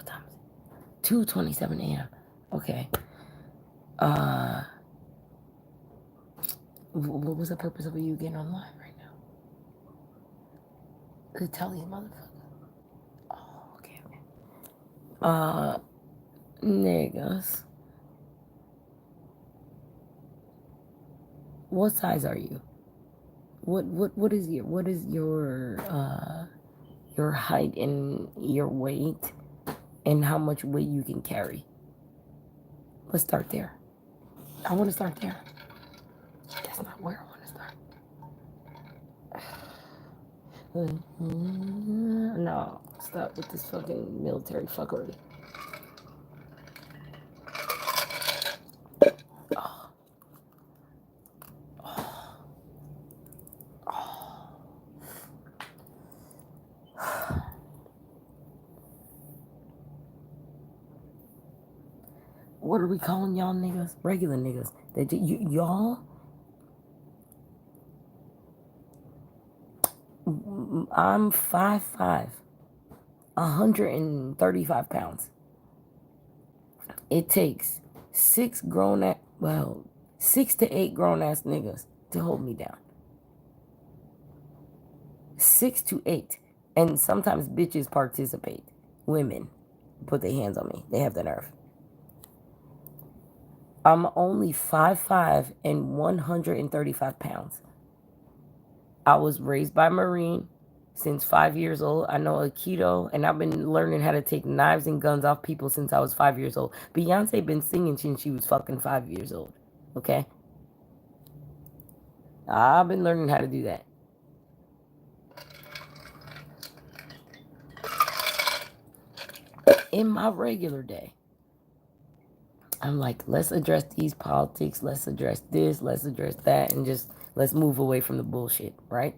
What time is it? 2:27 a.m. Okay. What was the purpose of you getting online right now? To tell these motherfuckers. Oh, okay, okay. Niggas. What size are you? What is your height and your weight and how much weight you can carry? Let's start there. I want to start there. That's not where I want to start. No, stop with this fucking military fuckery. Oh, oh, oh. What are we calling y'all niggas? Regular niggas. Y'all. I'm 5'5", 135 pounds. It takes 6 to 8 grown ass niggas to hold me down. 6 to 8. And sometimes bitches participate. Women put their hands on me. They have the nerve. I'm only 5'5" and 135 pounds. I was raised by a Marine since 5 years old. I know Aikido, and I've been learning how to take knives and guns off people since I was 5 years old. Beyonce been singing since she was fucking 5 years old. Okay? I've been learning how to do that. In my regular day, I'm like, let's address these politics, let's address this, let's address that, and just let's move away from the bullshit, right?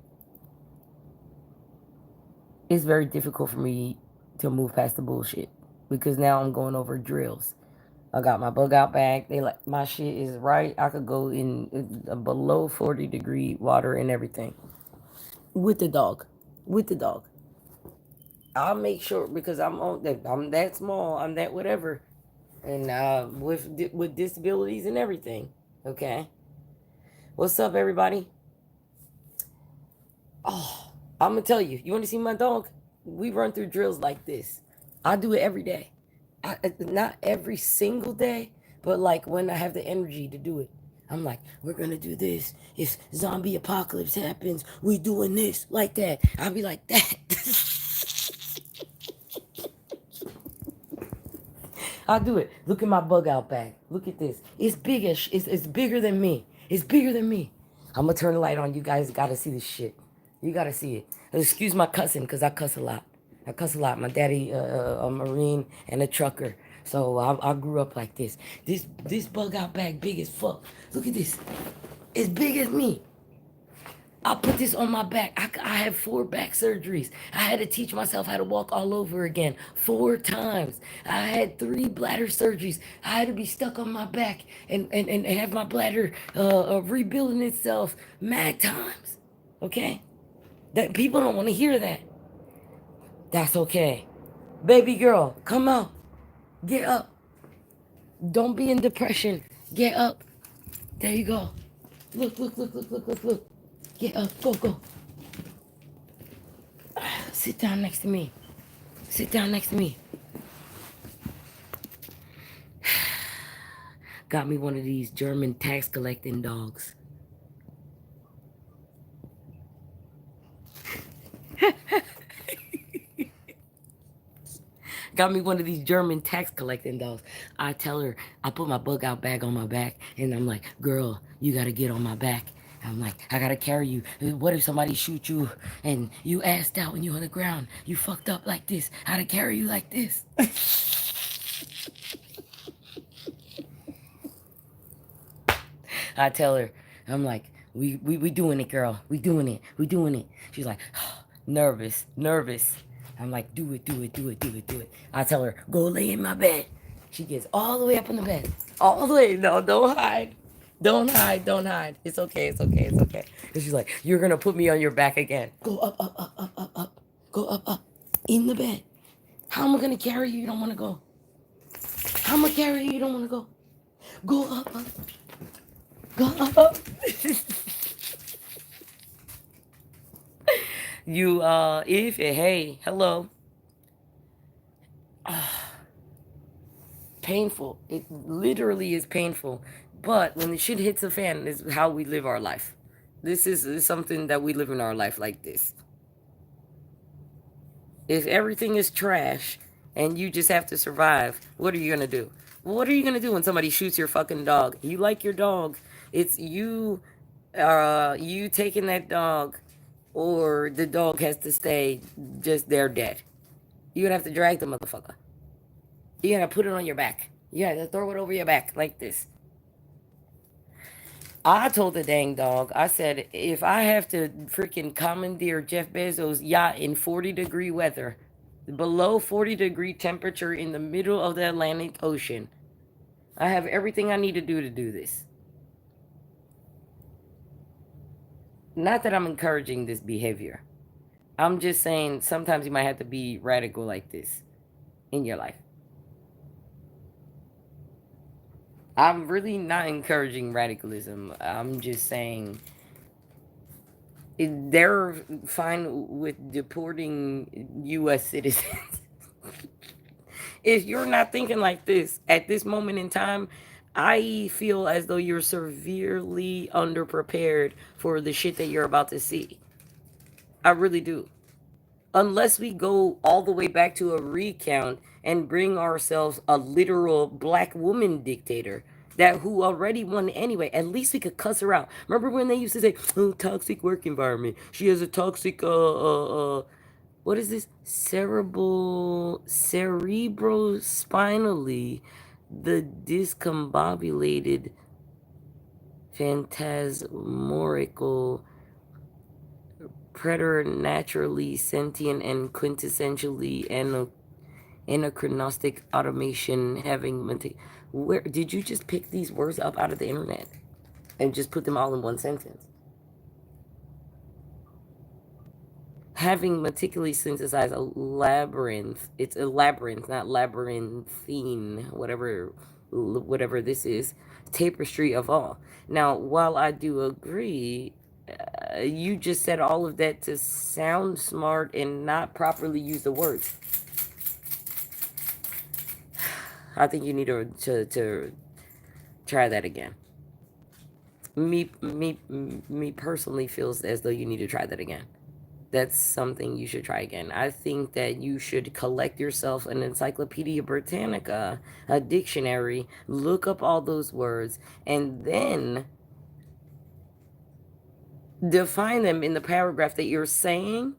It's very difficult for me to move past the bullshit because now I'm going over drills. I got my bug out bag. They like my shit is right. I could go in below 40-degree water and everything with the dog. With the dog, I'll make sure because I'm that small. I'm that whatever, and with disabilities and everything. Okay, what's up, everybody? Oh, I'm gonna tell you. You want to see my dog? We run through drills like this. I do it every day. Not every single day, but like when I have the energy to do it. I'm like, we're gonna do this. If zombie apocalypse happens, we doing this like that. I'll be like that. I'll do it. Look at my bug out bag. Look at this. It's big as it's bigger than me. It's bigger than me. I'm gonna turn the light on. You guys gotta see this shit. You gotta see it. Excuse my cussing, cause I cuss a lot. I cuss a lot. My daddy, a Marine and a trucker. So I grew up like this. This bug out bag big as fuck. Look at this. It's big as me. I put this on my back. I had 4 back surgeries. I had to teach myself how to walk all over again 4 times. I had 3 bladder surgeries. I had to be stuck on my back and have my bladder rebuilding itself mad times. Okay? That people don't want to hear that. That's okay. Baby girl, come out. Get up. Don't be in depression. Get up. There you go. Look. Get up. Go. Sit down next to me. Sit down next to me. Got me one of these German tax collecting dogs. Got me one of these German tax collecting dogs. I tell her, I put my bug out bag on my back, and I'm like, girl, you gotta get on my back. I'm like, I gotta carry you. What if somebody shoot you and you assed out when you on the ground? You fucked up like this. I gotta carry you like this. I tell her, I'm like, we doing it, girl. We doing it. She's like, oh, nervous. I'm like, do it. I tell her, go lay in my bed. She gets all the way up in the bed. All the way. No, don't hide. Don't hide. It's okay. And she's like, you're going to put me on your back again. Go up. Go up. In the bed. How am I gonna carry you? You don't want to go. How am I carry you? You don't want to go. Go up, up. Go up. You if hey, hello. Painful. It literally is painful. But when the shit hits the fan, is how we live our life. This is something that we live in our life like this. If everything is trash and you just have to survive, what are you gonna do? What are you gonna do when somebody shoots your fucking dog? You like your dog. It's you you taking that dog, or the dog has to stay just there dead. You're gonna have to drag the motherfucker. You gotta put it on your back. You gotta throw it over your back like this. I told the dang dog, I said, if I have to freaking commandeer Jeff Bezos' yacht in 40-degree weather, below 40-degree temperature in the middle of the Atlantic Ocean, I have everything I need to do this. Not that I'm encouraging this behavior. I'm just saying sometimes you might have to be radical like this in your life. I'm really not encouraging radicalism. I'm just saying they're fine with deporting U.S. citizens. If you're not thinking like this at this moment in time, I feel as though you're severely underprepared for the shit that you're about to see. I really do. Unless we go all the way back to a recount and bring ourselves a literal black woman dictator that who already won anyway, at least we could cuss her out. Remember when they used to say, "Oh, toxic work environment. She has a toxic what is this? Cerebrospinally, the discombobulated, phantasmorical, preternaturally sentient, and quintessentially anachronistic automation having. Where did you just pick these words up out of the internet and just put them all in one sentence? Having meticulously synthesized a labyrinth. It's a labyrinth, not labyrinthine, whatever this is, tapestry of all. Now, while I do agree, you just said all of that to sound smart and not properly use the words. I think you need to try that again. Me personally feels as though you need to try that again. That's something you should try again. I think that you should collect yourself an Encyclopedia Britannica, a dictionary, look up all those words, and then define them in the paragraph that you're saying,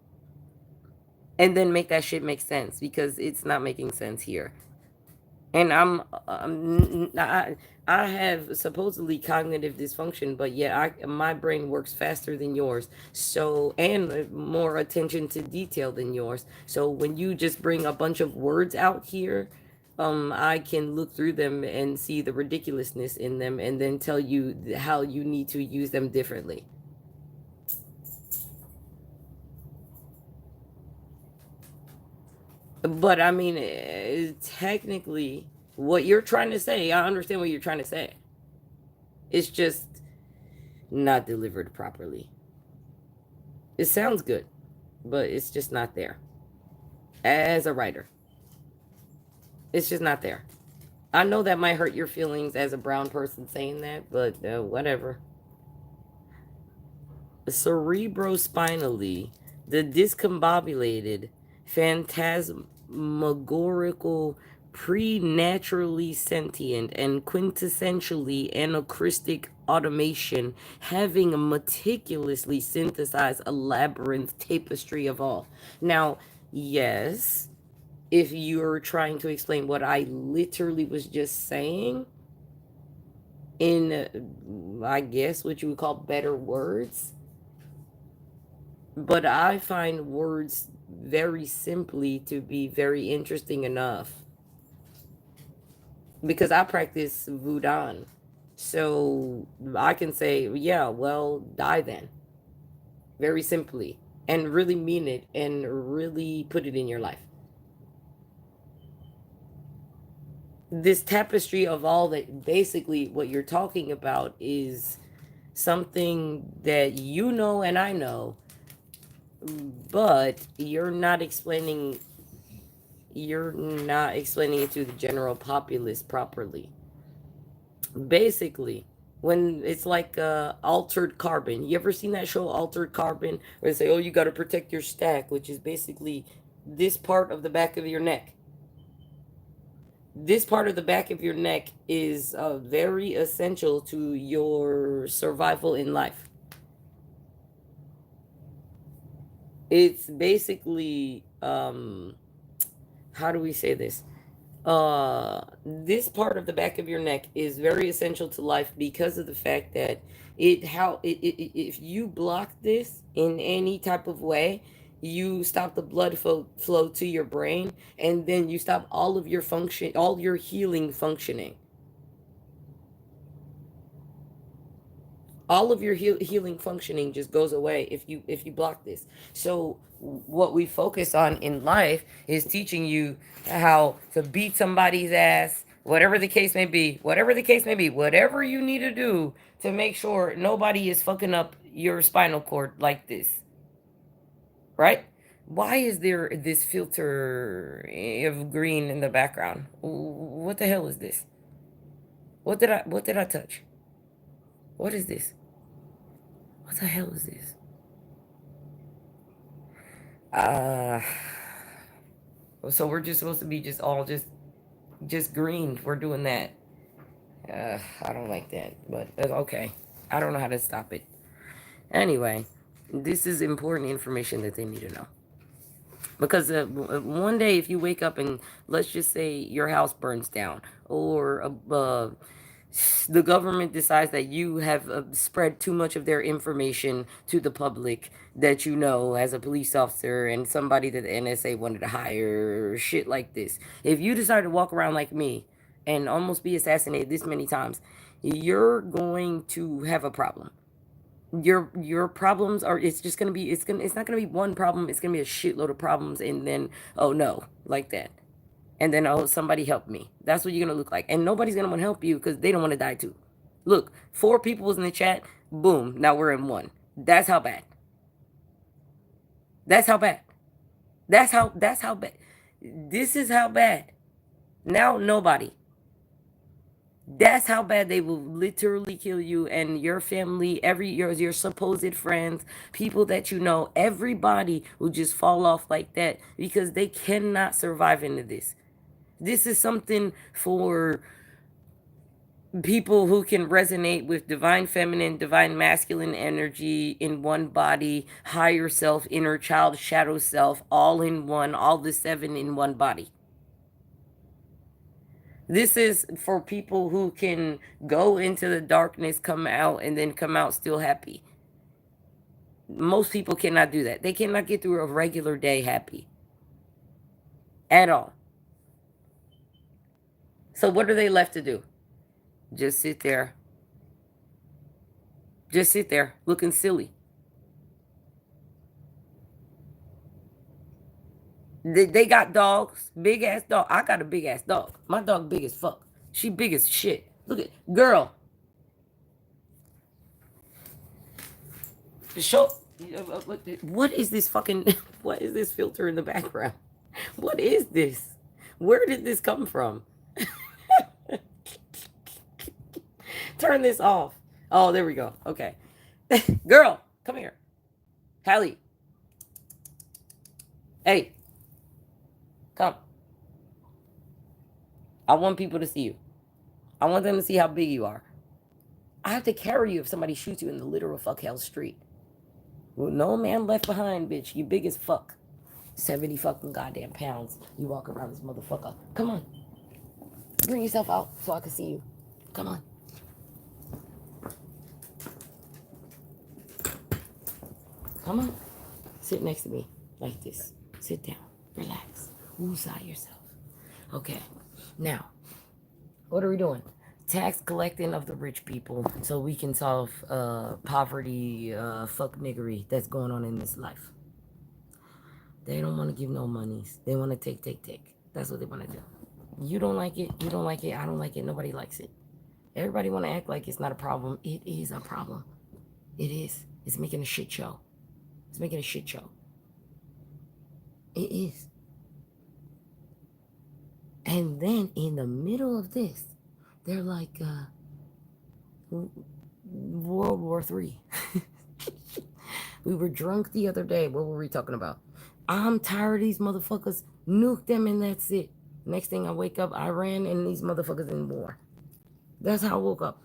and then make that shit make sense, because it's not making sense here. And I have supposedly cognitive dysfunction, but yeah, my brain works faster than yours. So, and more attention to detail than yours. So when you just bring a bunch of words out here, I can look through them and see the ridiculousness in them, and then tell you how you need to use them differently. But I mean, technically, what you're trying to say, I understand what you're trying to say. It's just not delivered properly. It sounds good, but it's just not there. As a writer, it's just not there. I know that might hurt your feelings as a brown person saying that, but whatever. Cerebrospinally, the discombobulated, phantasmagorical, preternaturally sentient, and quintessentially anachristic automation, having meticulously synthesized a labyrinth tapestry of all. Now, yes, if you're trying to explain what I literally was just saying in, I guess, what you would call better words, but I find words very simply to be very interesting enough, because I practice Wudang. So I can say, yeah, well, die then. Very simply. And really mean it and really put it in your life. this tapestry of all that, basically what you're talking about is something that you know and I know, but you're not explaining it to the general populace properly. Basically, when it's like altered carbon. You ever seen that show Altered Carbon, where they say, "Oh, you got to protect your stack," which is basically this part of the back of your neck. This part of the back of your neck is very essential to your survival in life. It's basically, how do we say this? This part of the back of your neck is very essential to life because of the fact that if you block this in any type of way, you stop the blood flow to your brain, and then you stop all your healing functioning. All of your healing functioning just goes away if you block this. So what we focus on in life is teaching you how to beat somebody's ass, whatever the case may be, whatever you need to do to make sure nobody is fucking up your spinal cord like this, right? Why is there this filter of green in the background? What the hell is this? What did I touch? What is this? What the hell is this? Uh, so we're just supposed to be just all just green. We're doing that. I don't like that, but okay. I don't know how to stop it. Anyway, this is important information that they need to know. Because one day, if you wake up and let's just say your house burns down, or the government decides that you have spread too much of their information to the public that you know as a police officer and somebody that the NSA wanted to hire, shit like this. If you decide to walk around like me and almost be assassinated this many times, you're going to have a problem. Your problems are, it's not gonna be one problem, it's gonna be a shitload of problems, and then, oh no, like that. And then, oh, somebody help me. That's what you're gonna look like. And nobody's gonna want to help you because they don't want to die too. Look, 4 people was in the chat. Boom. Now we're in one. That's how bad. That's how bad. That's how bad. This is how bad. Now nobody. That's how bad they will literally kill you and your family, your supposed friends, people that you know. Everybody will just fall off like that because they cannot survive into this. This is something for people who can resonate with divine feminine, divine masculine energy in one body, higher self, inner child, shadow self, all in one, all the 7 in one body. This is for people who can go into the darkness, come out, and then come out still happy. Most people cannot do that. They cannot get through a regular day happy at all. So what are they left to do? Just sit there. Just sit there looking silly. They got dogs, big ass dog. I got a big ass dog. My dog big as fuck. She big as shit. Look at girl. Show. What is this fucking? What is this filter in the background? What is this? Where did this come from? Turn this off. Oh, there we go. Okay. Girl, come here. Hallie. Hey, come. I want people to see you. I want them to see how big you are. I have to carry you if somebody shoots you in the literal fuck hell street. Well, no man left behind, bitch. You big as fuck. 70 fucking goddamn pounds. You walk around this motherfucker. Come on. Bring yourself out so I can see you. Come on. Come on. Sit next to me like this. Sit down. Relax. Woosah yourself. Okay. Now, what are we doing? Tax collecting of the rich people so we can solve poverty, fuck niggery that's going on in this life. They don't want to give no monies. They want to take. That's what they want to do. You don't like it. You don't like it. I don't like it. Nobody likes it. Everybody want to act like it's not a problem. It is a problem. It is. It's making a shit show. It's making a shit show. It is. And then in the middle of this, they're like, World War III. We were drunk the other day. What were we talking about? I'm tired of these motherfuckers. Nuke them and that's it. Next thing I wake up, Iran and these motherfuckers in war. That's how I woke up.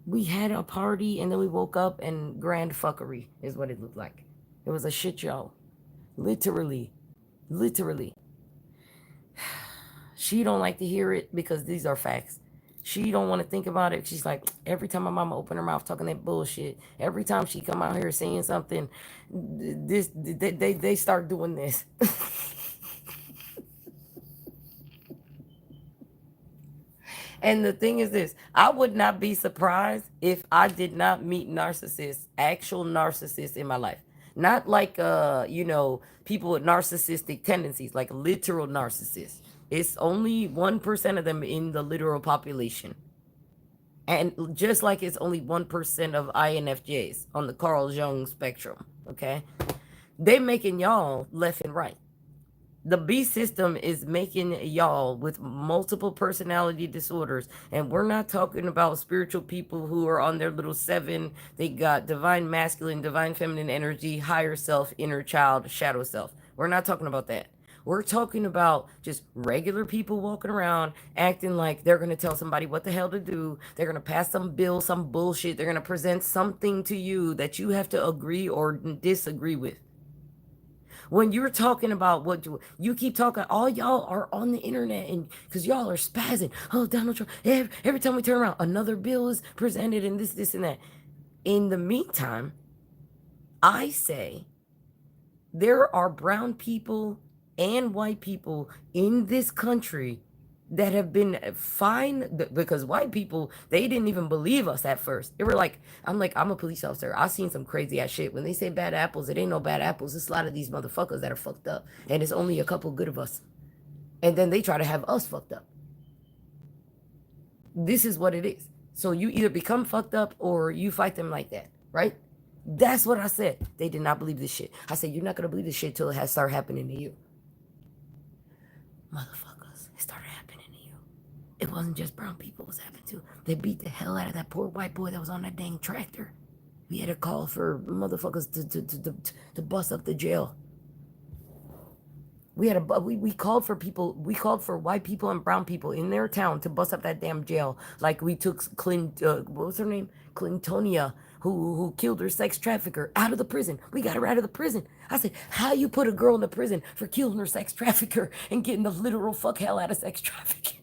We had a party and then we woke up and grand fuckery is what it looked like. It was a shit show. Literally. Literally. She don't like to hear it because these are facts. She don't want to think about it. She's like, every time my mama open her mouth talking that bullshit, every time she come out here saying something, they start doing this. And the thing is this, I would not be surprised if I did not meet narcissists, actual narcissists in my life. Not like people with narcissistic tendencies, like literal narcissists. It's only 1% of them in the literal population. And just like it's only 1% of INFJs on the Carl Jung spectrum, okay? They making y'all left and right. The B system is making y'all with multiple personality disorders. And we're not talking about spiritual people who are on their little 7. They got divine masculine, divine feminine energy, higher self, inner child, shadow self. We're not talking about that. We're talking about just regular people walking around acting like they're going to tell somebody what the hell to do. They're going to pass some bill, some bullshit. They're going to present something to you that you have to agree or disagree with. When you're talking about what you keep talking, all y'all are on the internet and because y'all are spazzing. Oh, Donald Trump. Every time we turn around, another bill is presented and this, and that. In the meantime, I say there are brown people and white people in this country that have been fine because white people, they didn't even believe us at first. They were like, I'm a police officer. I've seen some crazy ass shit. When they say bad apples, it ain't no bad apples. It's a lot of these motherfuckers that are fucked up. And it's only a couple good of us. And then they try to have us fucked up. This is what it is. So you either become fucked up or you fight them like that, right? That's what I said. They did not believe this shit. I said, you're not going to believe this shit till it has started happening to you. Motherfuckers, it started happening to you. It wasn't just brown people it was happening to. They beat the hell out of that poor white boy that was on that dang tractor. We had a call for motherfuckers to bust up the jail. We called for people. We called for white people and brown people in their town to bust up that damn jail. Like we took what was her name? Clintonia, who killed her sex trafficker out of the prison. We got her out of the prison. I said, how you put a girl in the prison for killing her sex trafficker and getting the literal fuck hell out of sex trafficking?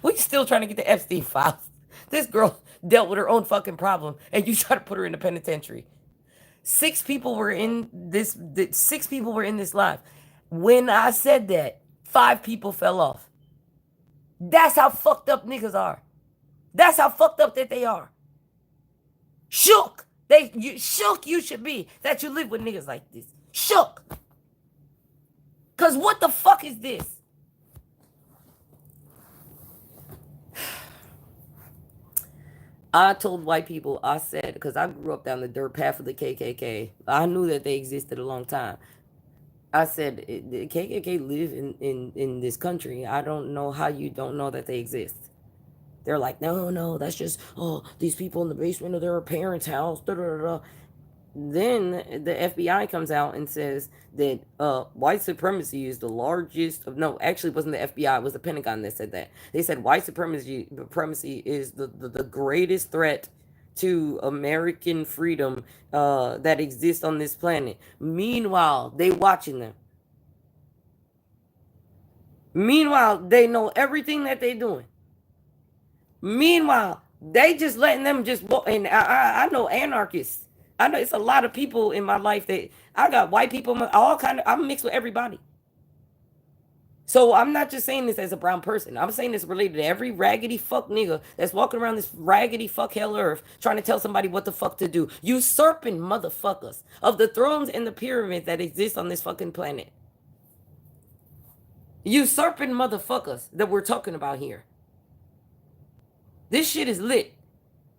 We still trying to get the Epstein files. This girl dealt with her own fucking problem, and you try to put her in the penitentiary. 6 people were in this. 6 people were in this live. When I said that, 5 people fell off. That's how fucked up niggas are. That's how fucked up that they are. Shook. Shook you should be that you live with niggas like this. Shook. Cause what the fuck is this? I told white people, I said, because I grew up down the dirt path of the KKK. I knew that they existed a long time. I said, the KKK live in this country. I don't know how you don't know that they exist. They're like, no, that's just, these people in the basement of their parents' house. Da, da, da. Then the FBI comes out and says that white supremacy is the largest. No, actually, it wasn't the FBI. It was the Pentagon that said that. They said white supremacy is the greatest threat to American freedom that exists on this planet. Meanwhile, they watching them. Meanwhile, they know everything that they're doing. Meanwhile, they just letting them just walk. And I know anarchists. I know it's a lot of people in my life that I got white people, all kind of. I'm mixed with everybody. So I'm not just saying this as a brown person. I'm saying this related to every raggedy fuck nigga that's walking around this raggedy fuck hell earth trying to tell somebody what the fuck to do. Usurping motherfuckers of the thrones and the pyramids that exist on this fucking planet. Usurping motherfuckers that we're talking about here. This shit is lit.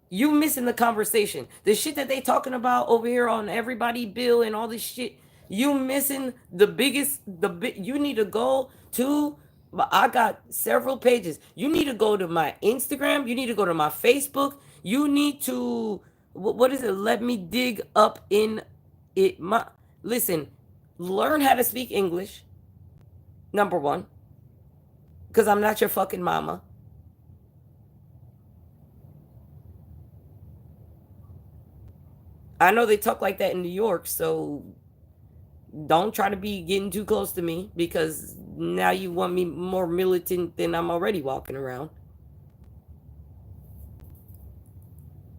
You missing the conversation. The shit that they talking about over here on everybody bill and all this shit. You missing the biggest. You need to go to. I got several pages. You need to go to my Instagram. You need to go to my Facebook. You need to. What is it? Let me dig up in it. My listen. Learn how to speak English. Number one, because I'm not your fucking mama. I know they talk like that in New York, so don't try to be getting too close to me because now you want me more militant than I'm already walking around.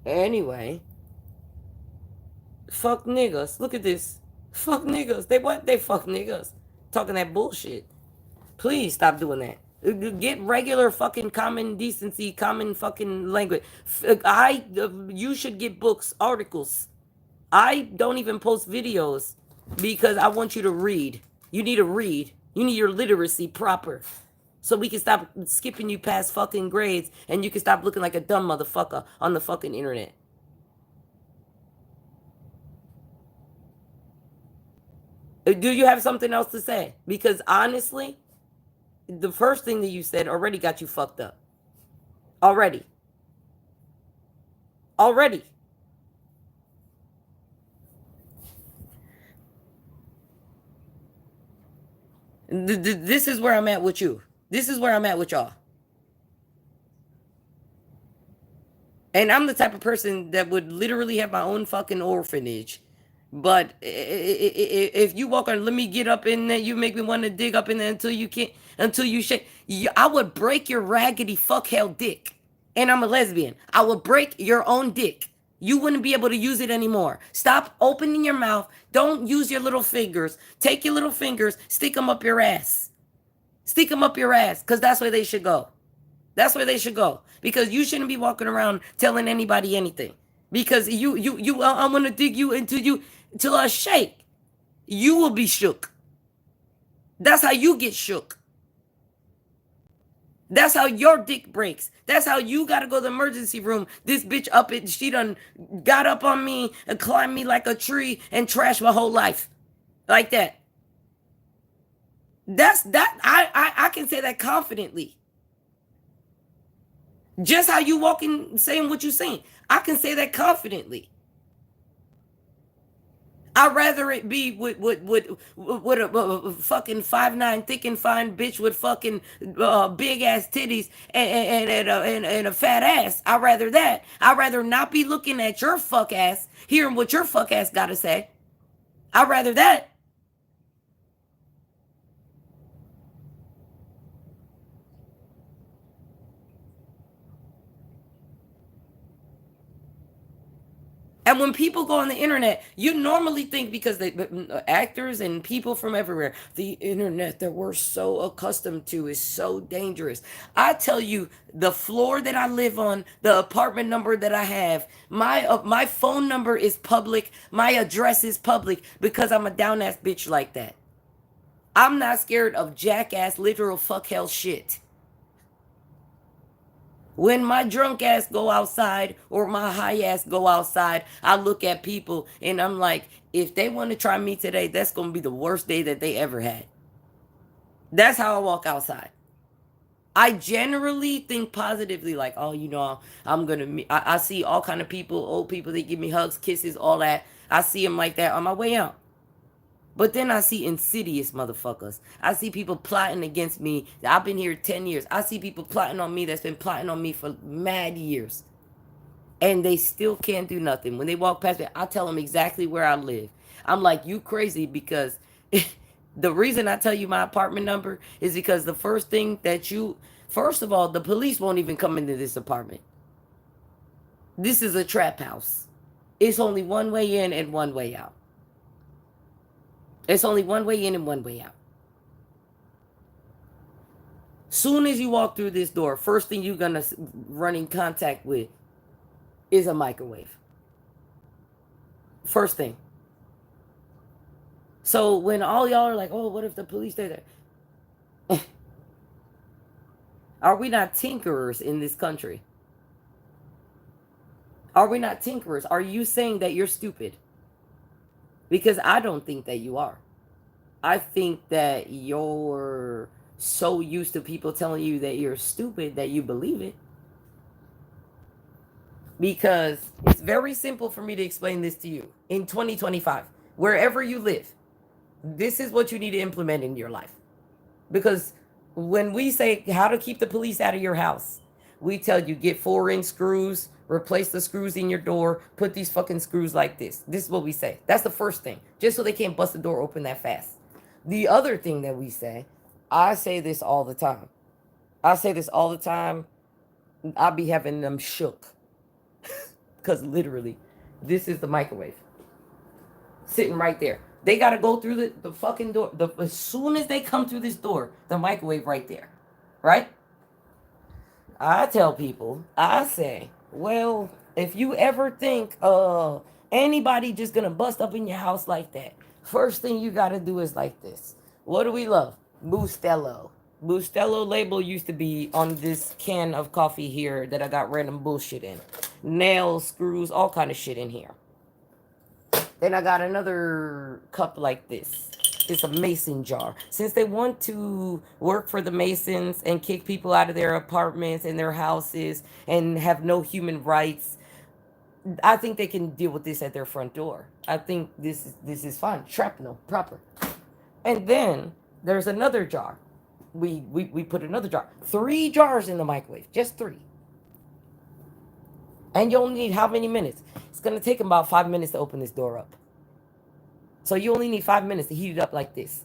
Anyway, fuck niggas. Look at this. Fuck niggas. They what? They fuck niggas. Talking that bullshit. Please stop doing that. Get regular fucking common decency, common fucking language. You should get books, articles. I don't even post videos because I want you to read. You need to read. You need your literacy proper. So we can stop skipping you past fucking grades and you can stop looking like a dumb motherfucker on the fucking internet. Do you have something else to say? Because honestly, the first thing that you said already got you fucked up. Already. Already. This is where I'm at with you. This is where I'm at with y'all. And I'm the type of person that would literally have my own fucking orphanage. But if you walk on, let me get up in there, you make me want to dig up in there until you can't, until you shake. I would break your raggedy fuck hell dick. And I'm a lesbian. I would break your own dick. You wouldn't be able to use it anymore. Stop opening your mouth. Don't use your little fingers. Take your little fingers, stick them up your ass. Stick them up your ass, because that's where they should go. That's where they should go. Because you shouldn't be walking around telling anybody anything. Because I'm gonna dig you into you till I shake. You will be shook. That's how you get shook. That's how your dick breaks. That's how you gotta go to the emergency room. This bitch up it, she done got up on me and climbed me like a tree and trashed my whole life. Like that. That's that I can say that confidently. Just how you walking saying what you saying. I can say that confidently. I'd rather it be with a fucking 5'9" thick and fine bitch with fucking big ass titties and a fat ass. I'd rather that. I'd rather not be looking at your fuck ass, hearing what your fuck ass gotta say. I'd rather that. And when people go on the internet, you normally think because actors and people from everywhere, the internet that we're so accustomed to is so dangerous. I tell you, the floor that I live on, the apartment number that I have, my phone number is public, my address is public because I'm a down ass bitch like that. I'm not scared of jackass literal fuck hell shit. When my drunk ass go outside or my high ass go outside, I look at people and I'm like, if they want to try me today, that's going to be the worst day that they ever had. That's how I walk outside. I generally think positively, like, oh, I'm gonna meet. I see all kind of people, old people, they give me hugs, kisses, all that. I see them like that on my way out. But then I see insidious motherfuckers. I see people plotting against me. I've been here 10 years. I see people plotting on me that's been plotting on me for mad years. And they still can't do nothing. When they walk past me, I tell them exactly where I live. I'm like, you crazy because the reason I tell you my apartment number is because the first thing that first of all, the police won't even come into this apartment. This is a trap house. It's only one way in and one way out. It's only one way in and one way out. Soon as you walk through this door, first thing you're gonna run in contact with is a microwave. First thing. So when all y'all are like, "Oh, what if the police stay there?" Are we not tinkerers in this country? Are we not tinkerers? Are you saying that you're stupid? Because I don't think that you are. I think that you're so used to people telling you that you're stupid that you believe it. Because it's very simple for me to explain this to you. In 2025, wherever you live, this is what you need to implement in your life. Because when we say how to keep the police out of your house, we tell you get 4-inch screws, replace the screws in your door, put these fucking screws like this. This is what we say. That's the first thing, just so they can't bust the door open that fast. The other thing that we say, I say this all the time. I say this all the time. I be having them shook. Because literally, this is the microwave sitting right there. They got to go through the fucking door. As soon as they come through this door, the microwave right there. Right? I tell people, I say, well, if you ever think anybody just gonna bust up in your house like that, first thing you gotta do is like this. What do we love? Bustelo. Bustelo label used to be on this can of coffee here that I got random bullshit in. Nails, screws, all kind of shit in here. Then I got another cup like this. It's a mason jar. Since they want to work for the Masons and kick people out of their apartments and their houses and have no human rights, I think they can deal with this at their front door. I think this is fine. Shrapnel, proper. And then there's another jar. We put another jar. 3 jars in the microwave. Just 3. And you only need how many minutes? It's going to take about 5 minutes to open this door up. So you only need 5 minutes to heat it up like this.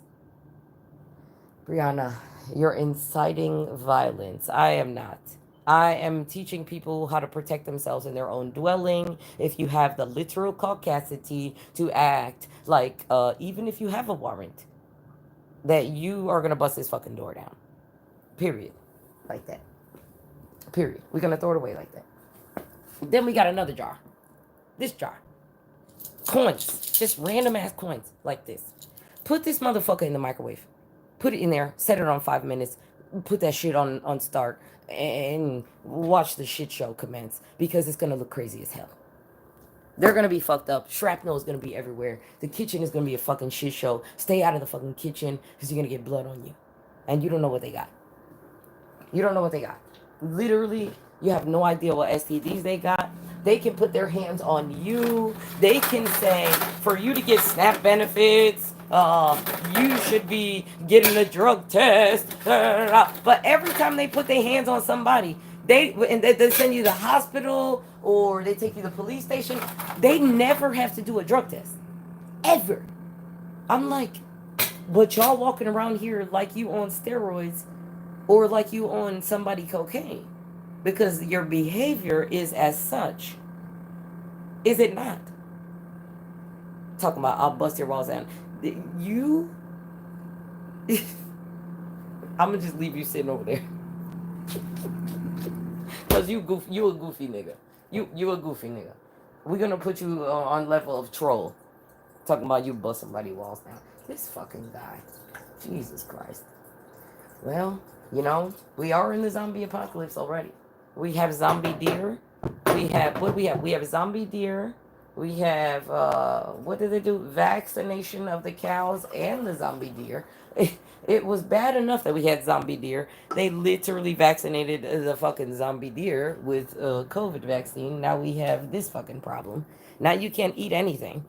Brianna, you're inciting violence. I am not. I am teaching people how to protect themselves in their own dwelling. If you have the literal caucasity to act like, even if you have a warrant, that you are going to bust this fucking door down. Period. Like that. Period. We're going to throw it away like that. Then we got another jar. This jar. Coins. Just random ass coins like this. Put this motherfucker in the microwave. Put it in there. Set it on 5 minutes. Put that shit on start. And watch the shit show commence. Because it's going to look crazy as hell. They're going to be fucked up. Shrapnel is going to be everywhere. The kitchen is going to be a fucking shit show. Stay out of the fucking kitchen. Because you're going to get blood on you. And you don't know what they got. You don't know what they got. Literally, you have no idea what STDs they got. They can put their hands on you. They can say, for you to get SNAP benefits, you should be getting a drug test. But every time they put their hands on somebody, they send you to the hospital or they take you to the police station. They never have to do a drug test. Ever. I'm like, but y'all walking around here like you on steroids or like you on somebody cocaine. Because your behavior is as such. Is it not? Talking about I'll bust your walls down. You I'm gonna just leave you sitting over there. Cause you a goofy nigga. You a goofy nigga. We're gonna put you on level of troll. Talking about you bust somebody walls down. This fucking guy. Jesus Christ. Well, you know, we are in the zombie apocalypse already. We have zombie deer. We have, what do we have? We have zombie deer. We have, what did they do? Vaccination of the cows and the zombie deer. It was bad enough that we had zombie deer. They literally vaccinated the fucking zombie deer with a COVID vaccine. Now we have this fucking problem. Now you can't eat anything.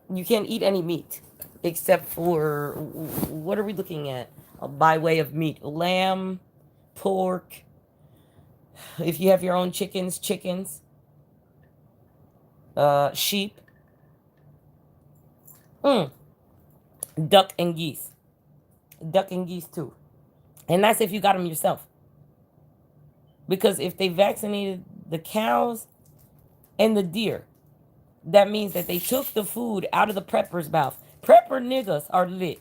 You can't eat any meat. Except for, what are we looking at? By way of meat. Lamb, pork. If you have your own chickens, sheep, duck and geese too, and that's if you got them yourself. Because if they vaccinated the cows and the deer, that means that they took the food out of the prepper's mouth. Prepper niggas are lit.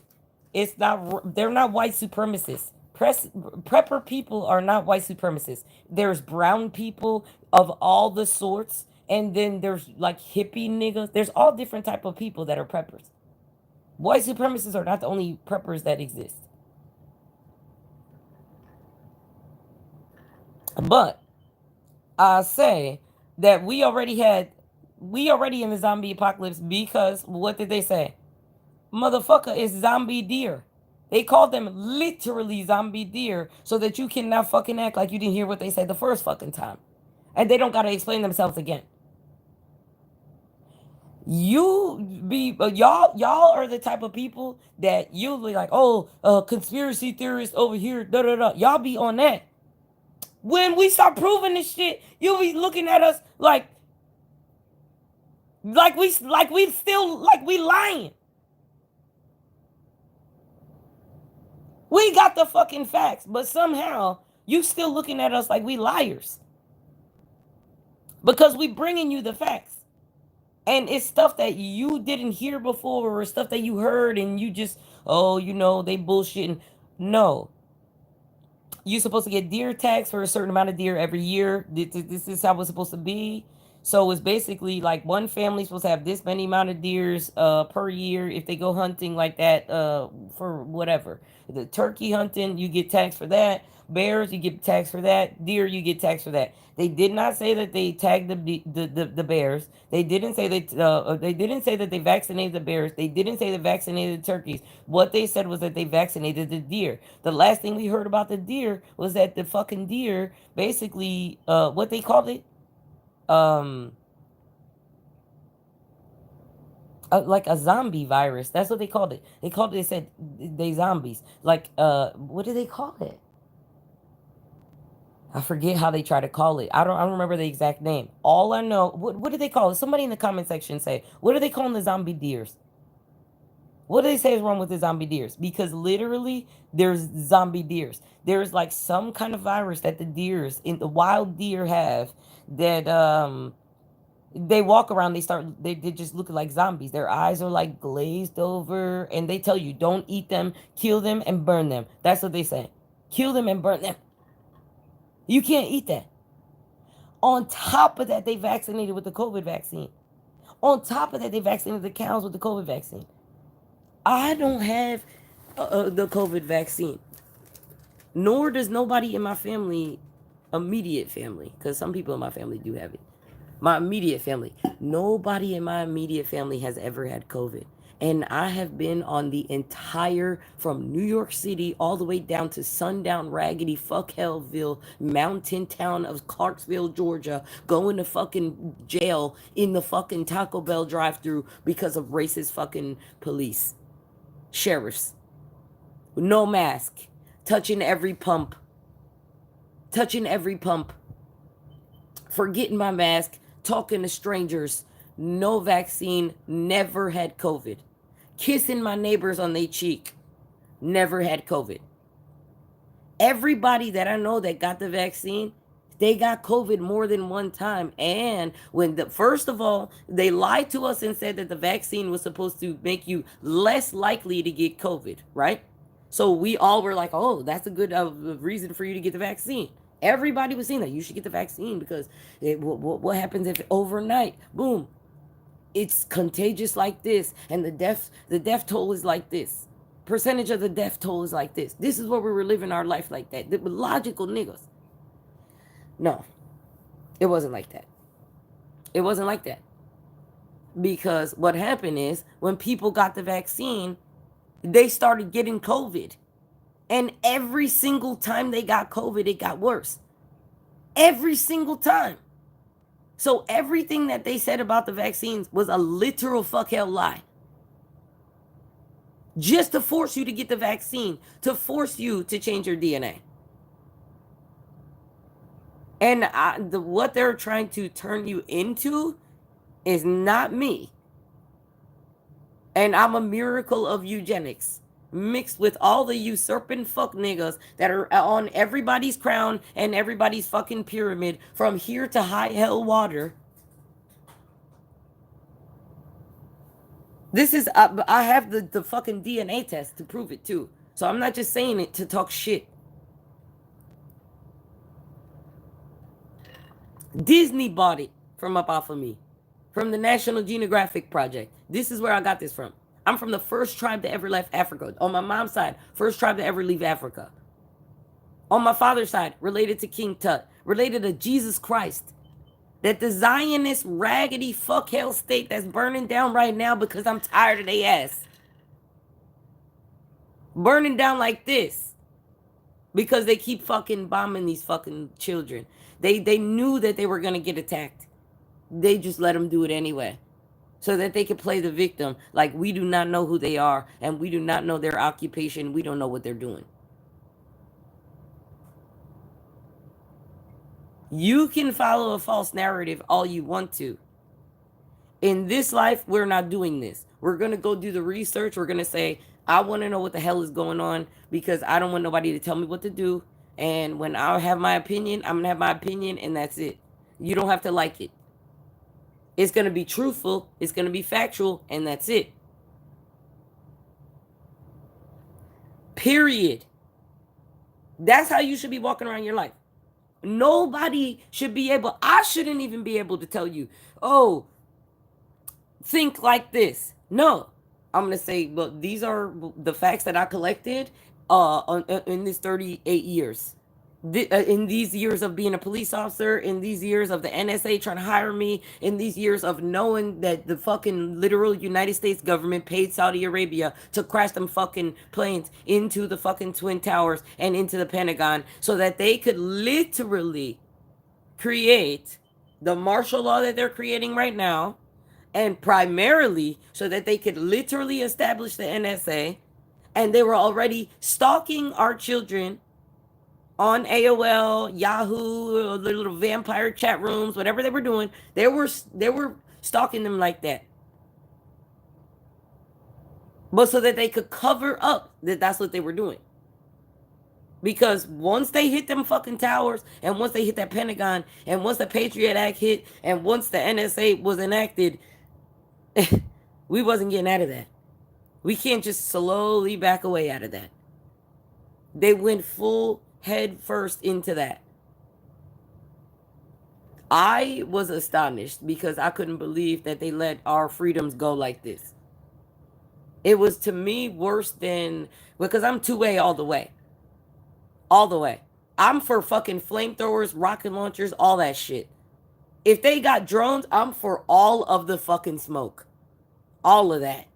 They're not white supremacists. Prepper people are not white supremacists. There's brown people of all the sorts, and then there's like hippie niggas. There's all different type of people that are preppers. White supremacists are not the only preppers that exist. But I say that we already in the zombie apocalypse because what did they say? Motherfucker is zombie deer. They called them literally zombie deer so that you cannot fucking act like you didn't hear what they said the first fucking time. And they don't gotta explain themselves again. Y'all are the type of people that you'll be like, oh, conspiracy theorists over here, da da da. Y'all be on that. When we start proving this shit, you'll be looking at us like we lying. We got the fucking facts, but somehow you still looking at us like we liars because we bringing you the facts. And it's stuff that you didn't hear before or stuff that you heard and you just, oh, they bullshitting. No. You're supposed to get deer tax for a certain amount of deer every year. This is how it's supposed to be. So it's basically like one family's supposed to have this many amount of deers per year if they go hunting like that for whatever. The turkey hunting, you get taxed for that. Bears, you get taxed for that. Deer, you get taxed for that. They did not say that they tagged the bears. They didn't say that they vaccinated the bears. They didn't say they vaccinated the turkeys. What they said was that they vaccinated the deer. The last thing we heard about the deer was that the fucking deer basically what they called it um like a zombie virus. That's what they called it. They said they zombies. Like what do they call it? I forget how they try to call it. I don't remember the exact name. All I know, what do they call it? Somebody in the comment section say, what are they calling the zombie deers? What do they say is wrong with the zombie deers? Because literally, there's zombie deers. There's like some kind of virus that the deers in the wild deer have that they walk around, they just look like zombies. Their eyes are like glazed over, and they tell you don't eat them, kill them, and burn them. That's what they say. Kill them and burn them. You can't eat that. On top of that, they vaccinated with the COVID vaccine. On top of that, they vaccinated the cows with the COVID vaccine. I don't have the COVID vaccine, nor does nobody in my family, immediate family, because some people in my family do have it. My immediate family, nobody in my immediate family has ever had COVID. And I have been on the entire, from New York City all the way down to sundown, raggedy, fuck hellville, mountain town of Clarksville, Georgia, going to fucking jail in the fucking Taco Bell drive thru because of racist fucking police. Sheriffs. No mask. Touching every pump. Forgetting my mask. Talking to strangers. No vaccine. Never had COVID. Kissing my neighbors on their cheek. Never had COVID. Everybody that I know that got the vaccine, they got COVID more than one time. And first of all, they lied to us and said that the vaccine was supposed to make you less likely to get COVID, right? So we all were like, oh, that's a good reason for you to get the vaccine. Everybody was saying that you should get the vaccine because what happens if overnight, boom, it's contagious like this, and the death toll is like this. Percentage of the death toll is like this. This is where we were living our life like that. The logical niggas. No, it wasn't like that. It wasn't like that. Because what happened is when people got the vaccine, they started getting COVID. And every single time they got COVID, it got worse. Every single time. So everything that they said about the vaccines was a literal fuck hell lie. Just to force you to get the vaccine, to force you to change your DNA. And what they're trying to turn you into is not me. And I'm a miracle of eugenics mixed with all the usurping fuck niggas that are on everybody's crown and everybody's fucking pyramid from here to high hell water. This is, I have the fucking DNA test to prove it too. So I'm not just saying it to talk shit. Disney bought it from up off of me. From the National Geographic Project. This is where I got this from. I'm from the first tribe that ever left Africa. On my mom's side, first tribe to ever leave Africa. On my father's side, related to King Tut, related to Jesus Christ. That the Zionist raggedy fuck hell state that's burning down right now because I'm tired of they ass. Burning down like this. Because they keep fucking bombing these fucking children. They knew that they were gonna get attacked. They just let them do it anyway. So that they could play the victim. Like we do not know who they are and we do not know their occupation. We don't know what they're doing. You can follow a false narrative all you want to. In this life, we're not doing this. We're going to go do the research. We're going to say, I want to know what the hell is going on because I don't want nobody to tell me what to do. And when I have my opinion, I'm going to have my opinion and that's it. You don't have to like it. It's going to be truthful. It's going to be factual and that's it. Period. That's how you should be walking around your life. Nobody should be able, I shouldn't even be able to tell you, oh, think like this. No, I'm going to say, well, these are the facts that I collected in this 38 years. In these years of being a police officer, in these years of the NSA trying to hire me, in these years of knowing that the fucking literal United States government paid Saudi Arabia to crash them fucking planes into the fucking Twin Towers and into the Pentagon so that they could literally create the martial law that they're creating right now, and primarily so that they could literally establish the NSA, and they were already stalking our children on AOL, Yahoo, the little vampire chat rooms, whatever they were doing, they were stalking them like that. But so that they could cover up that that's what they were doing. Because once they hit them fucking towers, and once they hit that Pentagon, and once the Patriot Act hit, and once the NSA was enacted, we wasn't getting out of that. We can't just slowly back away out of that. They went full head first into that. I was astonished because I couldn't believe that they let our freedoms go like this. It was to me worse than, because I'm 2A all the way. All the way. I'm for fucking flamethrowers, rocket launchers, all that shit. If they got drones, I'm for all of the fucking smoke. All of that.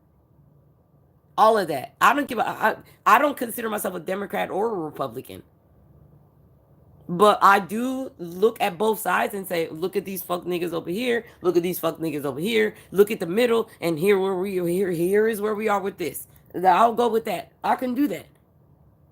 All of that. I don't consider myself a Democrat or a Republican. But I do look at both sides and say, look at these fuck niggas over here. Look at these fuck niggas over here. Look at the middle, and here is where we are with this. I'll go with that. I can do that.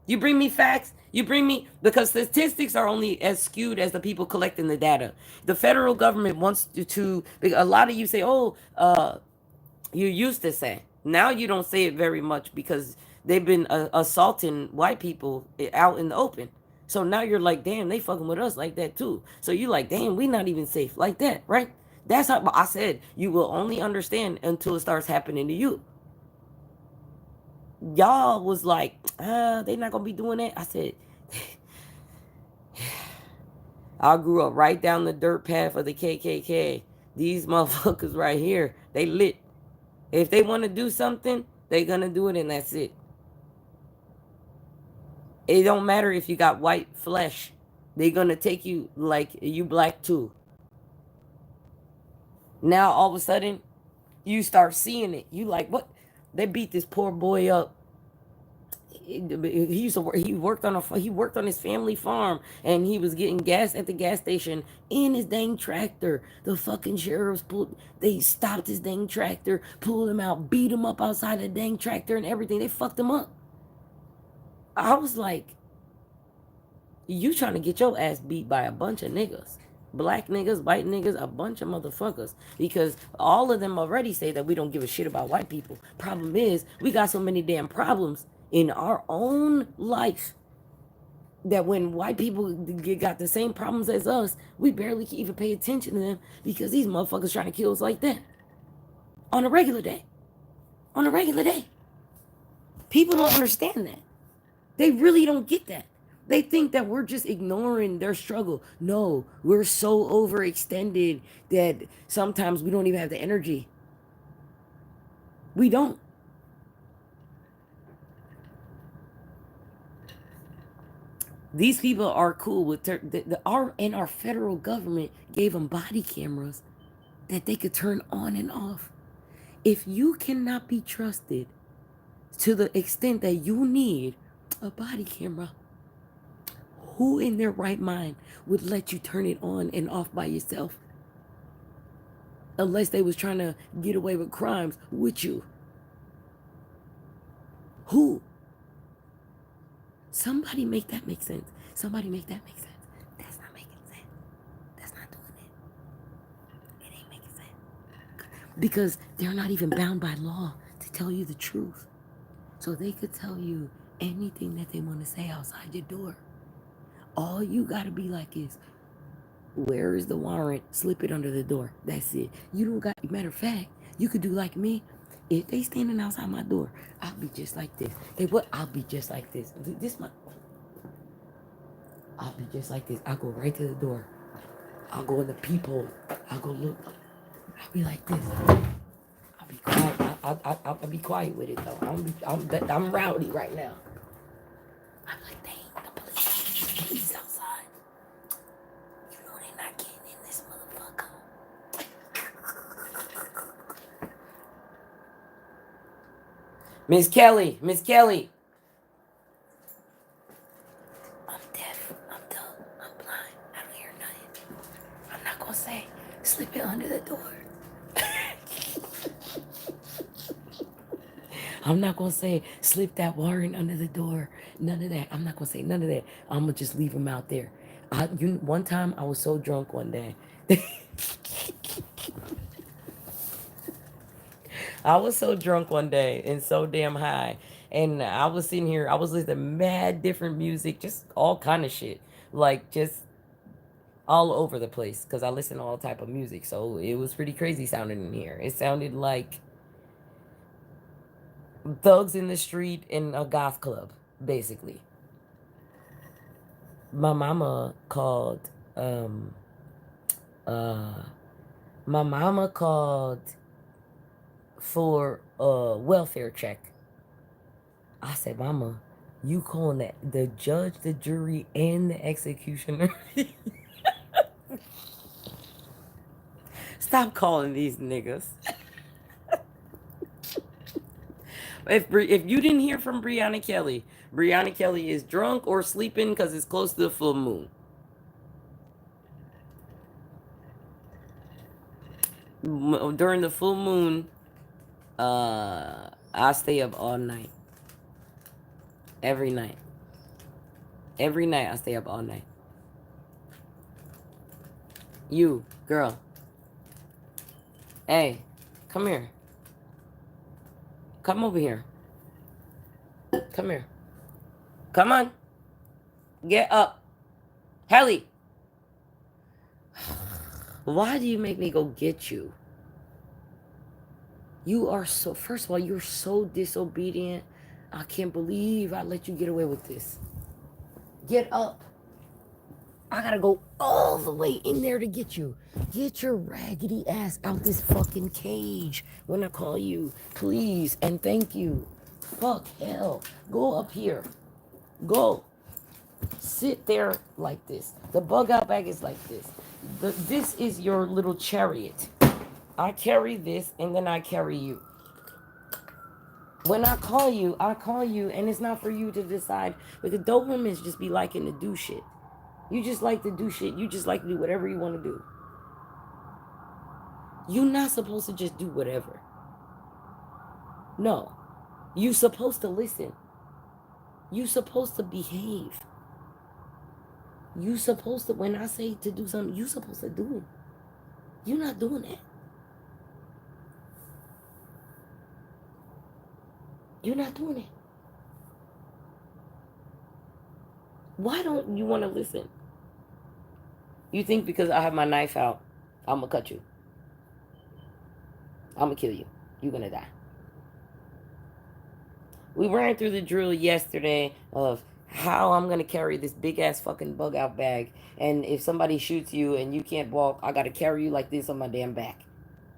You bring me facts. You bring me, because statistics are only as skewed as the people collecting the data. The federal government wants to a lot of you say, you used to say. Now you don't say it very much because they've been assaulting white people out in the open. So now you're like, damn, they fucking with us like that too. So you're like, damn, we not even safe like that, right? That's how I said you will only understand until it starts happening to you. Y'all was like, they not gonna be doing that. I said, I grew up right down the dirt path of the KKK. These motherfuckers right here, they lit. If they want to do something, they gonna do it, and that's it. It don't matter if you got white flesh. They gonna take you like you black too. Now all of a sudden, you start seeing it. You like, what? They beat this poor boy up. He worked on his family farm, and he was getting gas at the gas station in his dang tractor. The fucking sheriffs they stopped his dang tractor, pulled him out, beat him up outside the dang tractor and everything. They fucked him up. I was like, you trying to get your ass beat by a bunch of niggas. Black niggas, white niggas, a bunch of motherfuckers. Because all of them already say that we don't give a shit about white people. Problem is, we got so many damn problems in our own life that when white people got the same problems as us, we barely can even pay attention to them because these motherfuckers trying to kill us like that. On a regular day. On a regular day. People don't understand that. They really don't get that. They think that we're just ignoring their struggle. No, we're so overextended that sometimes we don't even have the energy. We don't. These people are cool with our federal government gave them body cameras that they could turn on and off. If you cannot be trusted to the extent that you need a body camera, who in their right mind would let you turn it on and off by yourself? Unless they was trying to get away with crimes with you. Who? Somebody make that make sense. Somebody make that make sense. That's not making sense. That's not doing it. It ain't making sense. Because they're not even bound by law to tell you the truth. So they could tell you anything that they want to say outside your door. All you gotta be like is, where is the warrant? Slip it under the door. That's it. You don't got. Matter of fact, you could do like me. If they standing outside my door, I'll be just like this. They what? I'll be just like this. I'll be just like this. I'll go right to the door. I'll go in the peephole. I'll go look. I'll be like this. I'll be quiet. I'll be quiet with it though. I'm rowdy right now. I'm like, dang, the police outside. You know they not getting in this motherfucker. Miss Kelly, Miss Kelly. I'm deaf. I'm dumb. I'm blind. I don't hear nothing. I'm not gonna say slip it under the door. I'm not gonna say slip that warrant under the door. None of that. I'm not gonna say none of that. I'm gonna just leave him out there. One time I was so drunk one day. I was so drunk one day and so damn high. And I was sitting here, I was listening to mad different music, just all kind of shit. Like just all over the place. Cause I listen to all type of music. So it was pretty crazy sounding in here. It sounded like thugs in the street in a goth club, basically. My mama called uh my mama called for a welfare check. I said, Mama, you calling the judge, the jury, and the executioner? Stop calling these niggas. If you didn't hear from Brianna Kelly is drunk or sleeping because it's close to the full moon. During the full moon, I stay up all night. Every night. Every night I stay up all night. You, girl. Hey, come here. Come over here. Come here. Come on. Get up. Helly. Why do you make me go get you? You are so, first of all, you're so disobedient. I can't believe I let you get away with this. Get up. I gotta go all the way in there to get you. Get your raggedy ass out this fucking cage when I call you. Please and thank you. Fuck hell. Go up here. Go. Sit there like this. The bug out bag is like this. This is your little chariot. I carry this and then I carry you. When I call you, and it's not for you to decide. Because dope women just be liking to do shit. You just like to do shit. You just like to do whatever you want to do. You're not supposed to just do whatever. No. You're supposed to listen. You're supposed to behave. You're supposed to, when I say to do something, you're supposed to do it. You're not doing it. You're not doing it. Why don't you want to listen? You think because I have my knife out, I'm going to cut you. I'm going to kill you. You're going to die. We ran through the drill yesterday of how I'm going to carry this big ass fucking bug out bag. And if somebody shoots you and you can't walk, I got to carry you like this on my damn back.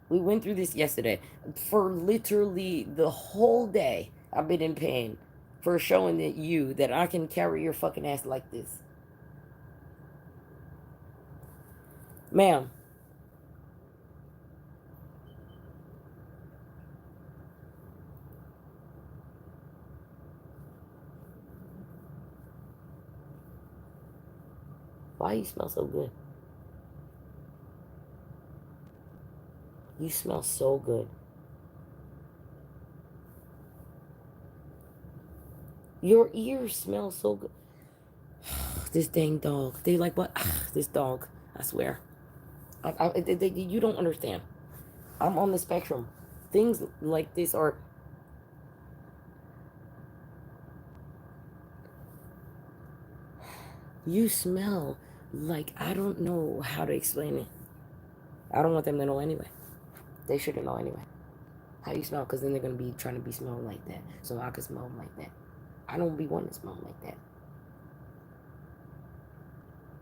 We went through this yesterday. For literally the whole day, I've been in pain. for showing that you that I can carry your fucking ass like this. Ma'am, why you smell so good? You smell so good. Your ears smell so good. This dang dog. They like what? This dog. I swear. You don't understand. I'm on the spectrum. Things like this are. You smell like I don't know how to explain it. I don't want them to know anyway. They shouldn't know anyway. How you smell, because then they're gonna be trying to be smelling like that. So I can smell them like that. I don't be wanting to smell them like that.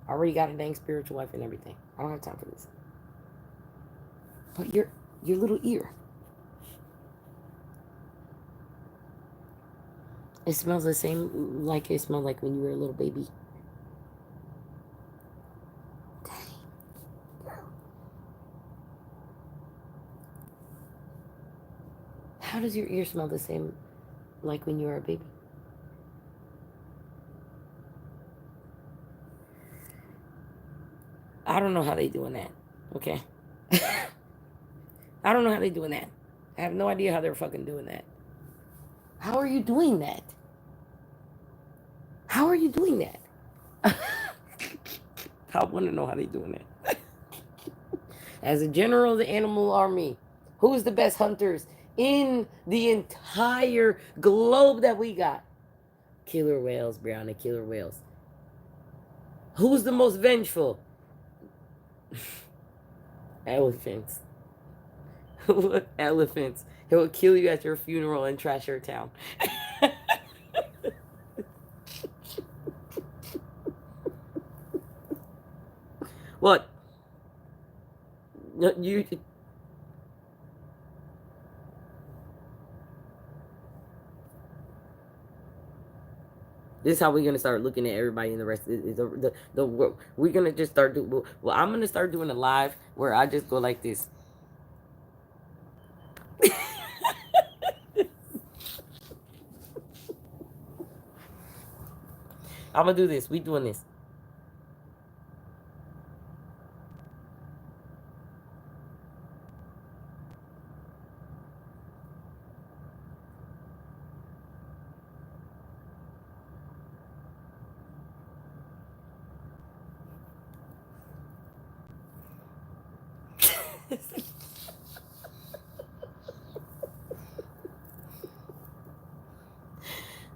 I already got a dang spiritual wife and everything. I don't have time for this. But your little ear. It smells the same like it smelled like when you were a little baby. How does your ear smell the same like when you were a baby? I don't know how they doing that. Okay. I don't know how they doing that. I have no idea how they're fucking doing that. How are you doing that? How are you doing that? I want to know how they doing that. As a general of the animal army, who's the best hunters in the entire globe that we got? Killer whales, Brianna, killer whales. Who's the most vengeful? Elephants. Elephants. It will kill you at your funeral and trash your town. What? No, you. This is how we're gonna start looking at everybody in the rest of the world. We're gonna just start do. Well, I'm gonna start doing a live where I just go like this. I'm gonna do this. We doing this.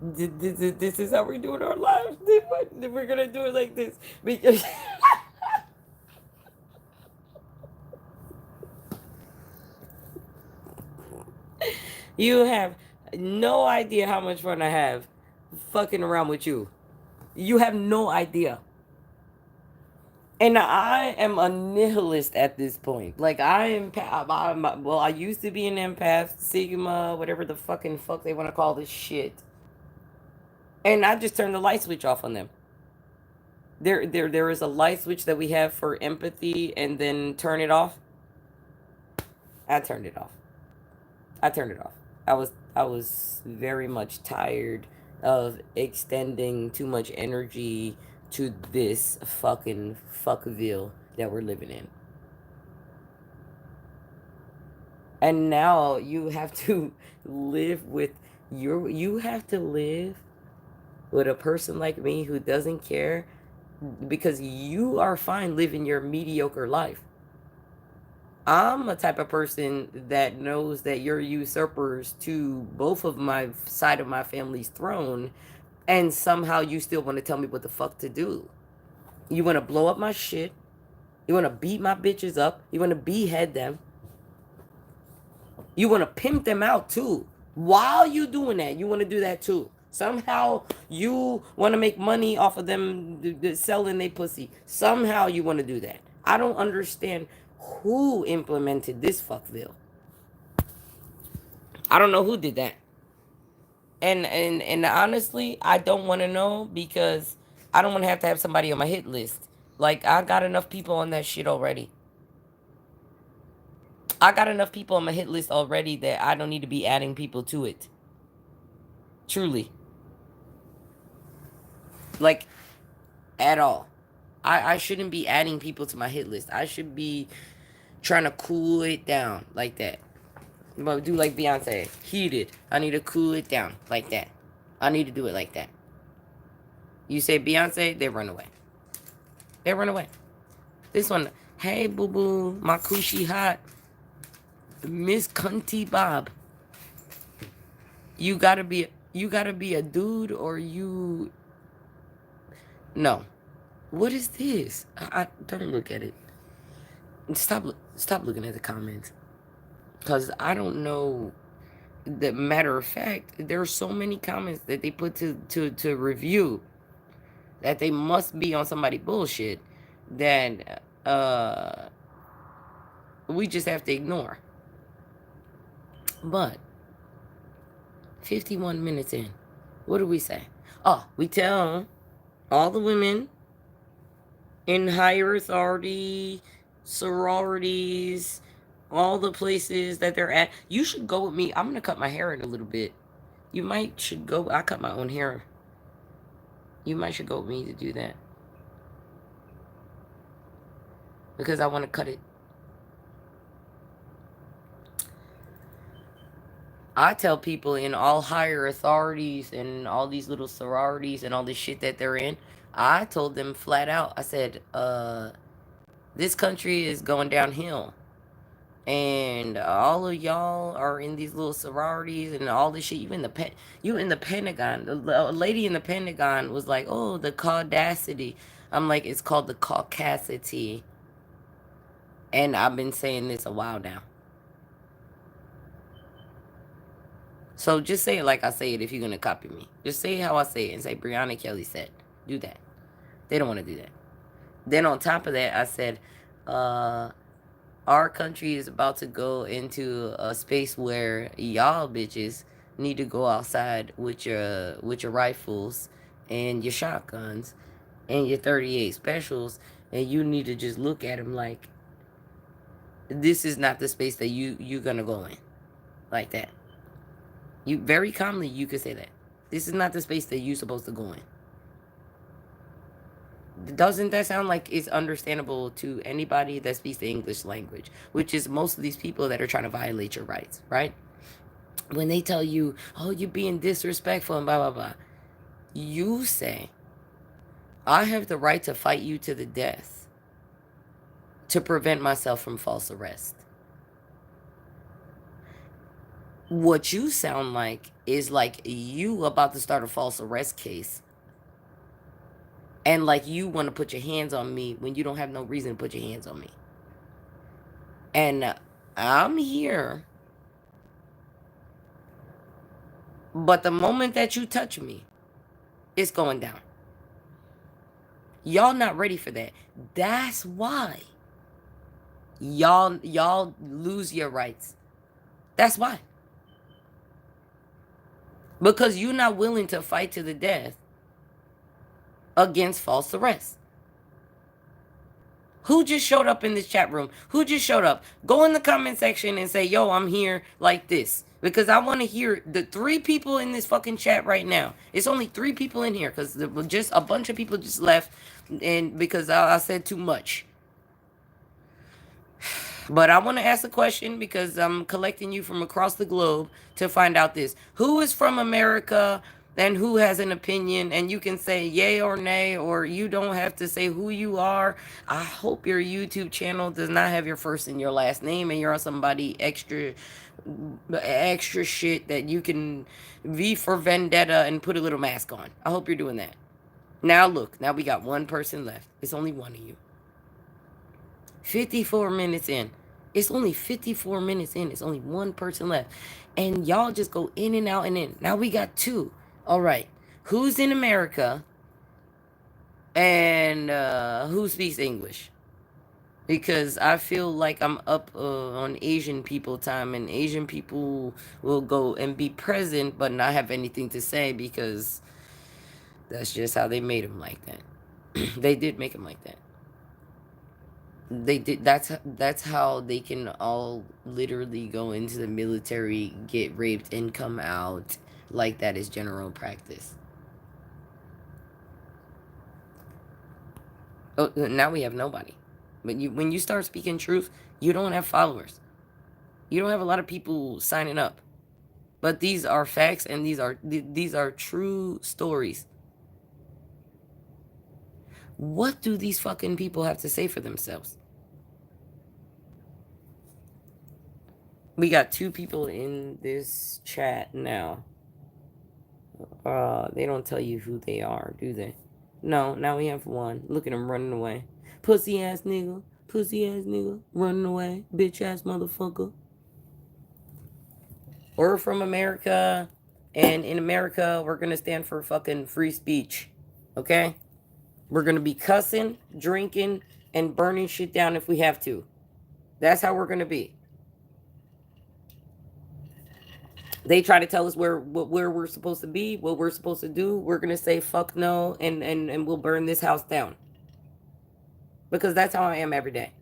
This is how we're doing our lives. We're gonna do it like this because you have no idea how much fun I have fucking around with you. You have no idea. And I am a nihilist at this point. Like well, I used to be an empath, Sigma, whatever the fucking fuck they want to call this shit. And I just turned the light switch off on them. There is a light switch that we have for empathy, and then turn it off. I turned it off. I turned it off. I was very much tired of extending too much energy to this fucking fuckville that we're living in. And now you have to live with you have to live with a person like me who doesn't care, because you are fine living your mediocre life. I'm a type of person that knows that you're usurpers to both of my side of my family's throne, and somehow you still want to tell me what the fuck to do. You want to blow up my shit. You want to beat my bitches up. You want to behead them. You want to pimp them out too. While you doing that, you want to do that too. Somehow you want to make money off of them selling their pussy. Somehow you want to do that. I don't understand who implemented this fuckville. I don't know who did that. And honestly, I don't want to know because I don't want to have somebody on my hit list. Like, I got enough people on that shit already. I got enough people on my hit list already that I don't need to be adding people to it. Truly. Like, at all. I shouldn't be adding people to my hit list. I should be trying to cool it down like that. But do like Beyonce. Heated. I need to cool it down like that. I need to do it like that. You say Beyonce, they run away. They run away. This one, hey boo boo, my coochie hot. Miss Cunty Bob. You gotta be a dude or you. No. What is this? I don't look at it. Stop looking at the comments. Cause I don't know. The matter of fact, there are so many comments that they put to review that they must be on somebody bullshit that we just have to ignore. But 51 minutes in, what do we say? Oh, we tell all the women in higher authority, sororities, all the places that they're at. You should go with me. I'm gonna cut my hair in a little bit. You might should go. I cut my own hair. You might should go with me to do that because I want to cut it. I tell people in all higher authorities and all these little sororities and all this shit that they're in, I told them flat out, I said, this country is going downhill. And all of y'all are in these little sororities and all this shit. You in the Pentagon. The lady in the Pentagon was like, oh, the caudacity. I'm like, it's called the caucasity. And I've been saying this a while now. So just say it like I say it if you're going to copy me. Just say how I say it and say Brianna Kelly said. Do that. They don't want to do that. Then on top of that, I said, our country is about to go into a space where y'all bitches need to go outside with your rifles and your shotguns and your 38 specials, and you need to just look at them like this is not the space that you're gonna go in, like that. You very calmly you could say that this is not the space that you're supposed to go in. Doesn't that sound like it's understandable to anybody that speaks the English language, which is most of these people that are trying to violate your rights, right? When they tell you, oh, you're being disrespectful and blah, blah, blah, you say, I have the right to fight you to the death to prevent myself from false arrest. What you sound like is like you about to start a false arrest case. And like you want to put your hands on me when you don't have no reason to put your hands on me. And I'm here. But the moment that you touch me, it's going down. Y'all not ready for that. That's why y'all lose your rights. That's why. Because you're not willing to fight to the death against false arrest. Who just showed up in this chat room? Who just showed up? Go in the comment section and say, yo, I'm here like this. Because I want to hear the 3 people in this fucking chat right now. It's only 3 people in here because just a bunch of people just left and because I said too much. But I want to ask a question because I'm collecting you from across the globe to find out this. Who is from America and who has an opinion? And you can say yay or nay, or you don't have to say who you are. I hope your YouTube channel does not have your first and your last name and you're somebody extra shit that you can V for Vendetta and put a little mask on. I hope you're doing that. Now look, now we got 1 person left. It's only 1 of you. 54 minutes in. It's only 54 minutes in. It's only 1 person left. And y'all just go in and out and in. Now we got 2. All right. Who's in America? And who speaks English? because I feel like I'm up on Asian people time, and Asian people will go and be present but not have anything to say because that's just how they made them like that. They did make them like that. They did. That's how they can all literally go into the military, get raped, and come out like that is general practice. Oh, now we have nobody. But when you start speaking truth, you don't have followers. You don't have a lot of people signing up. But these are facts, and these are true stories. What do these fucking people have to say for themselves? We got two people in this chat now. They don't tell you who they are, do they? No, now we have one. Look at him running away. Pussy ass nigga. Pussy ass nigga. Running away. Bitch ass motherfucker. We're from America, and in America, we're gonna stand for fucking free speech. Okay? We're gonna be cussing, drinking, and burning shit down if we have to. That's how we're gonna be. They try to tell us where we're supposed to be, what we're supposed to do. We're gonna say fuck no, and we'll burn this house down. Because that's how I am every day.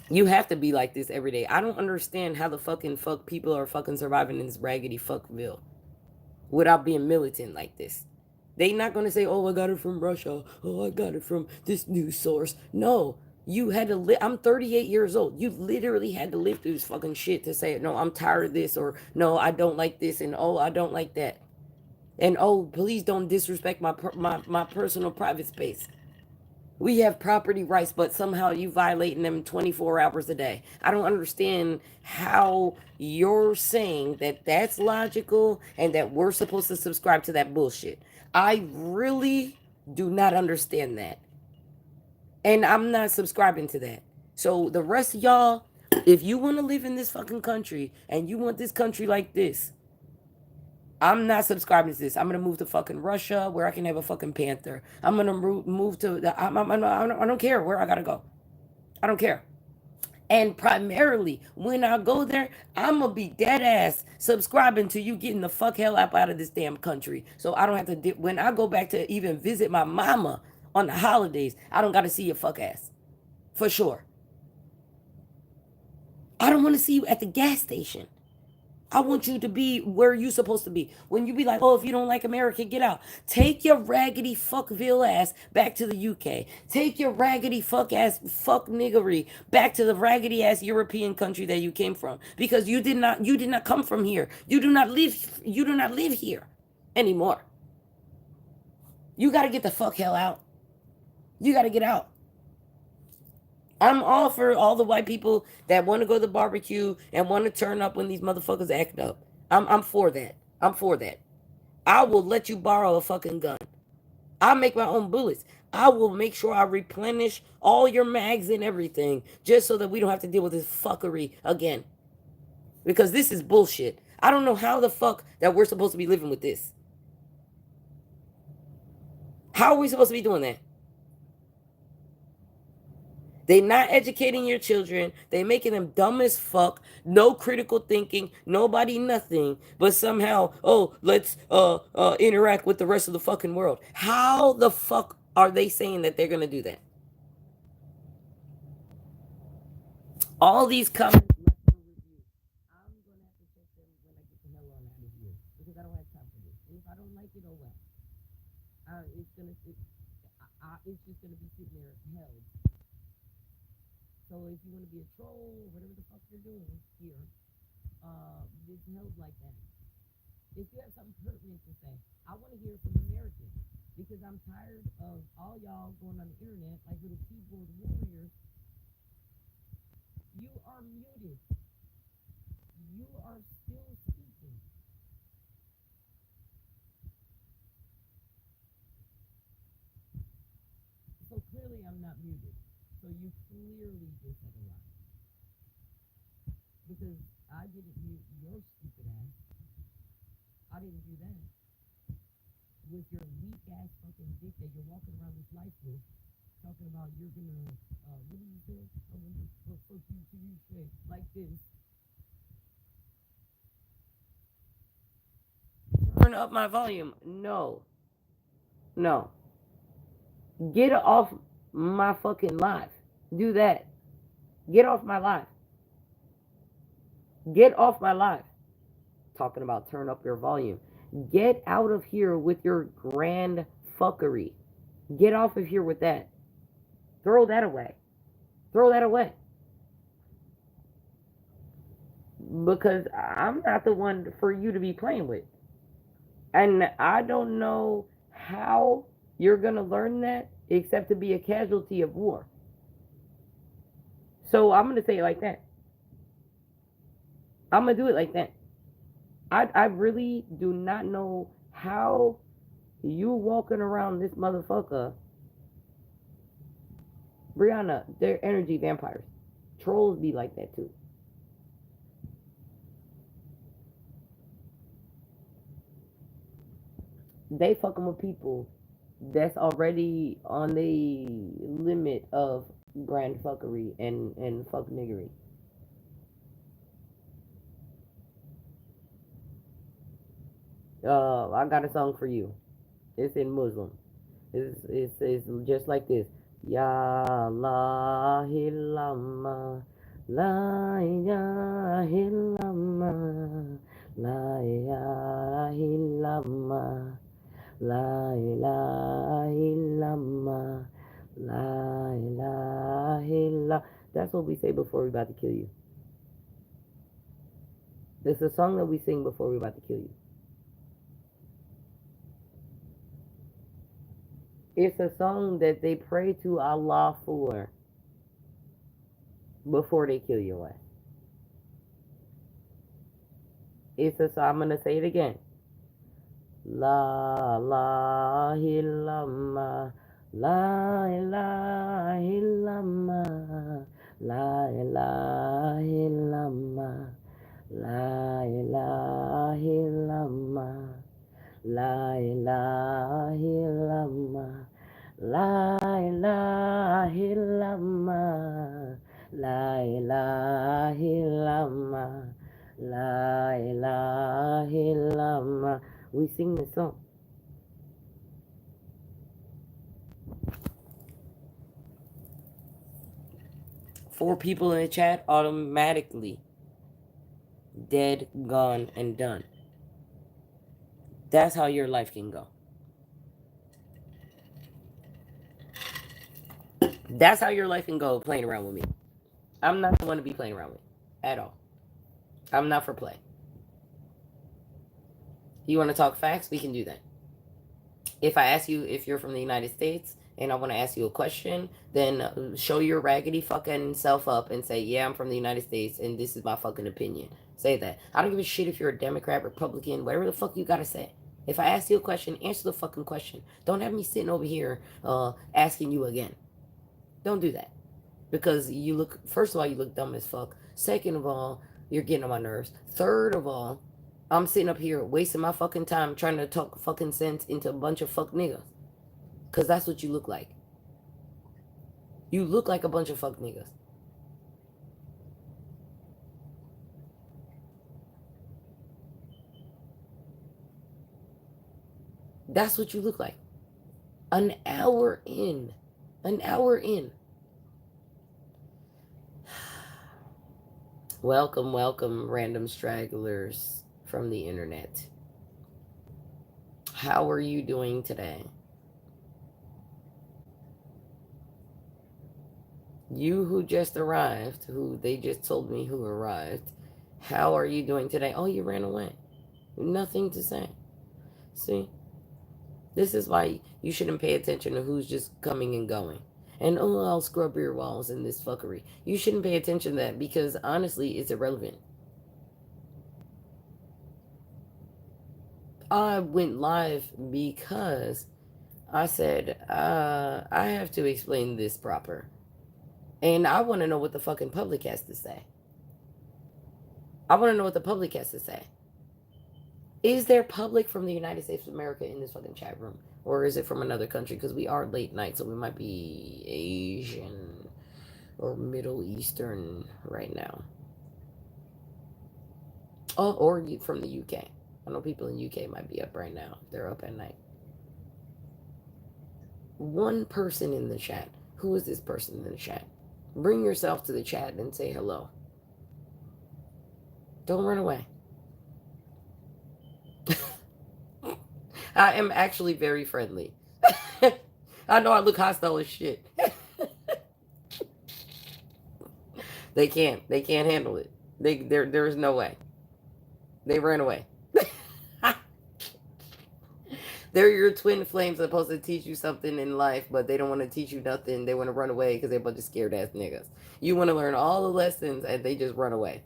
You have to be like this every day. I don't understand how the fucking fuck people are fucking surviving in this raggedy fuckville without being militant like this. They not gonna say, "Oh, I got it from Russia. Oh, I got it from this news source." No, you had to live. I'm 38 years old. You literally had to live through this fucking shit to say, "No, I'm tired of this," or "No, I don't like this," and "Oh, I don't like that," and "Oh, please don't disrespect my personal private space." We have property rights, but somehow you violating them 24 hours a day. I don't understand how you're saying that that's logical and that we're supposed to subscribe to that bullshit. I really do not understand that. And I'm not subscribing to that. So the rest of y'all, if you want to live in this fucking country and you want this country like this, I'm not subscribing to this. I'm gonna move to fucking Russia where I can have a fucking panther. I'm gonna move to. I don't care where I gotta go. I don't care. And primarily, when I go there, I'm gonna be dead ass subscribing to you getting the fuck hell up out of this damn country. So I don't have to. When I go back to even visit my mama on the holidays, I don't gotta see your fuck ass for sure. I don't want to see you at the gas station. I want you to be where you supposed to be. When you be like, oh, if you don't like America, get out. Take your raggedy fuckville ass back to the UK. Take your raggedy fuck ass fuck niggery back to the raggedy ass European country that you came from. Because you did not come from here. You do not live here anymore. You gotta get the fuck hell out. You gotta get out. I'm all for all the white people that want to go to the barbecue and want to turn up when these motherfuckers act up. I'm for that. I'm for that. I will let you borrow a fucking gun. I make my own bullets. I will make sure I replenish all your mags and everything just so that we don't have to deal with this fuckery again. Because this is bullshit. I don't know how the fuck that we're supposed to be living with this. How are we supposed to be doing that? They not educating your children. They making them dumb as fuck. No critical thinking. Nobody nothing. But somehow, oh, let's interact with the rest of the fucking world. How the fuck are they saying that they're gonna do that? All these comments left for review. I'm gonna have to check them when I get the hell on out of here because I don't have time for this. And if I don't like it, oh well. It's gonna sit. It's just gonna be sitting there held. So if you want to be a troll or whatever the fuck you're doing here, it's held like that. If you have something pertinent to say, I want to hear from Americans because I'm tired of all y'all going on the internet like little keyboard warriors. You are muted. You are still speaking. So clearly I'm not muted. So you clearly just said a lie. Because I didn't mute your stupid ass. I didn't do that. With your weak ass fucking dick that you're walking around this life with. Talking about you're gonna, what did you say? I'm gonna refer to you say like this. Turn up my volume. No, no. Get off my fucking live. Do that. Get off my live. Get off my live. Talking about turn up your volume. Get out of here with your grand fuckery. Get off of here with that. Throw that away. Throw that away. Because I'm not the one for you to be playing with. And I don't know how you're going to learn that except to be a casualty of war. So I'm going to say it like that. I'm going to do it like that. I really do not know how you walking around this motherfucker. Brianna, they're energy vampires. Trolls be like that too. They fucking with people that's already on the limit of grand fuckery and fuck niggery. I got a song for you. It's in Muslim. It's just like this. Ya la illallah, la ilaha illallah, la ilaha illallah, la ilaha illallah, la ilaha illallah. That's what we say before we're about to kill you. It's a song that we sing before we're about to kill you. It's a song that they pray to Allah for before they kill your ass. It's a song. I'm gonna say it again. La la illallah, la ilaha illallah, la ilaha illallah, la ilaha illallah, la ilaha illallah, la ilaha illallah, la ilaha illallah, la ilaha illallah. We sing this song. Four people in the chat automatically dead, gone, and done. That's how your life can go. That's how your life can go playing around with me. I'm not the one to be playing around with at all. I'm not for play. You want to talk facts? We can do that. If I ask you if you're from the United States and I want to ask you a question, then show your raggedy fucking self up and say, yeah, I'm from the United States and this is my fucking opinion. Say that. I don't give a shit if you're a Democrat, Republican, whatever the fuck you gotta say. If I ask you a question, answer the fucking question. Don't have me sitting over here asking you again. Don't do that. Because you look, first of all, you look dumb as fuck. Second of all, you're getting on my nerves. Third of all, I'm sitting up here wasting my fucking time trying to talk fucking sense into a bunch of fuck niggas. Because that's what you look like. You look like a bunch of fuck niggas. That's what you look like. An hour in. An hour in. Welcome, welcome, random stragglers from the internet. How are you doing today? You who just arrived, who they just told me who arrived, how are you doing today? Oh, you ran away. Nothing to say. See? This is why you shouldn't pay attention to who's just coming and going. And oh, I'll scrub your walls and this fuckery. You shouldn't pay attention to that because honestly, it's irrelevant. I went live because I said, I have to explain this proper. And I want to know what the fucking public has to say. I want to know what the public has to say. Is there public from the United States of America in this fucking chat room? Or is it from another country? Because we are late night, so we might be Asian or Middle Eastern right now. Oh, or from the UK. I know people in UK might be up right now. They're up at night. One person in the chat. Who is this person in the chat? Bring yourself to the chat and say hello. Don't run away. I am actually very friendly. I know I look hostile as shit. They can't handle it. There is no way. They ran away. They're your twin flames supposed to teach you something in life, but they don't want to teach you nothing. They want to run away because they're a bunch of scared ass niggas. You want to learn all the lessons and they just run away.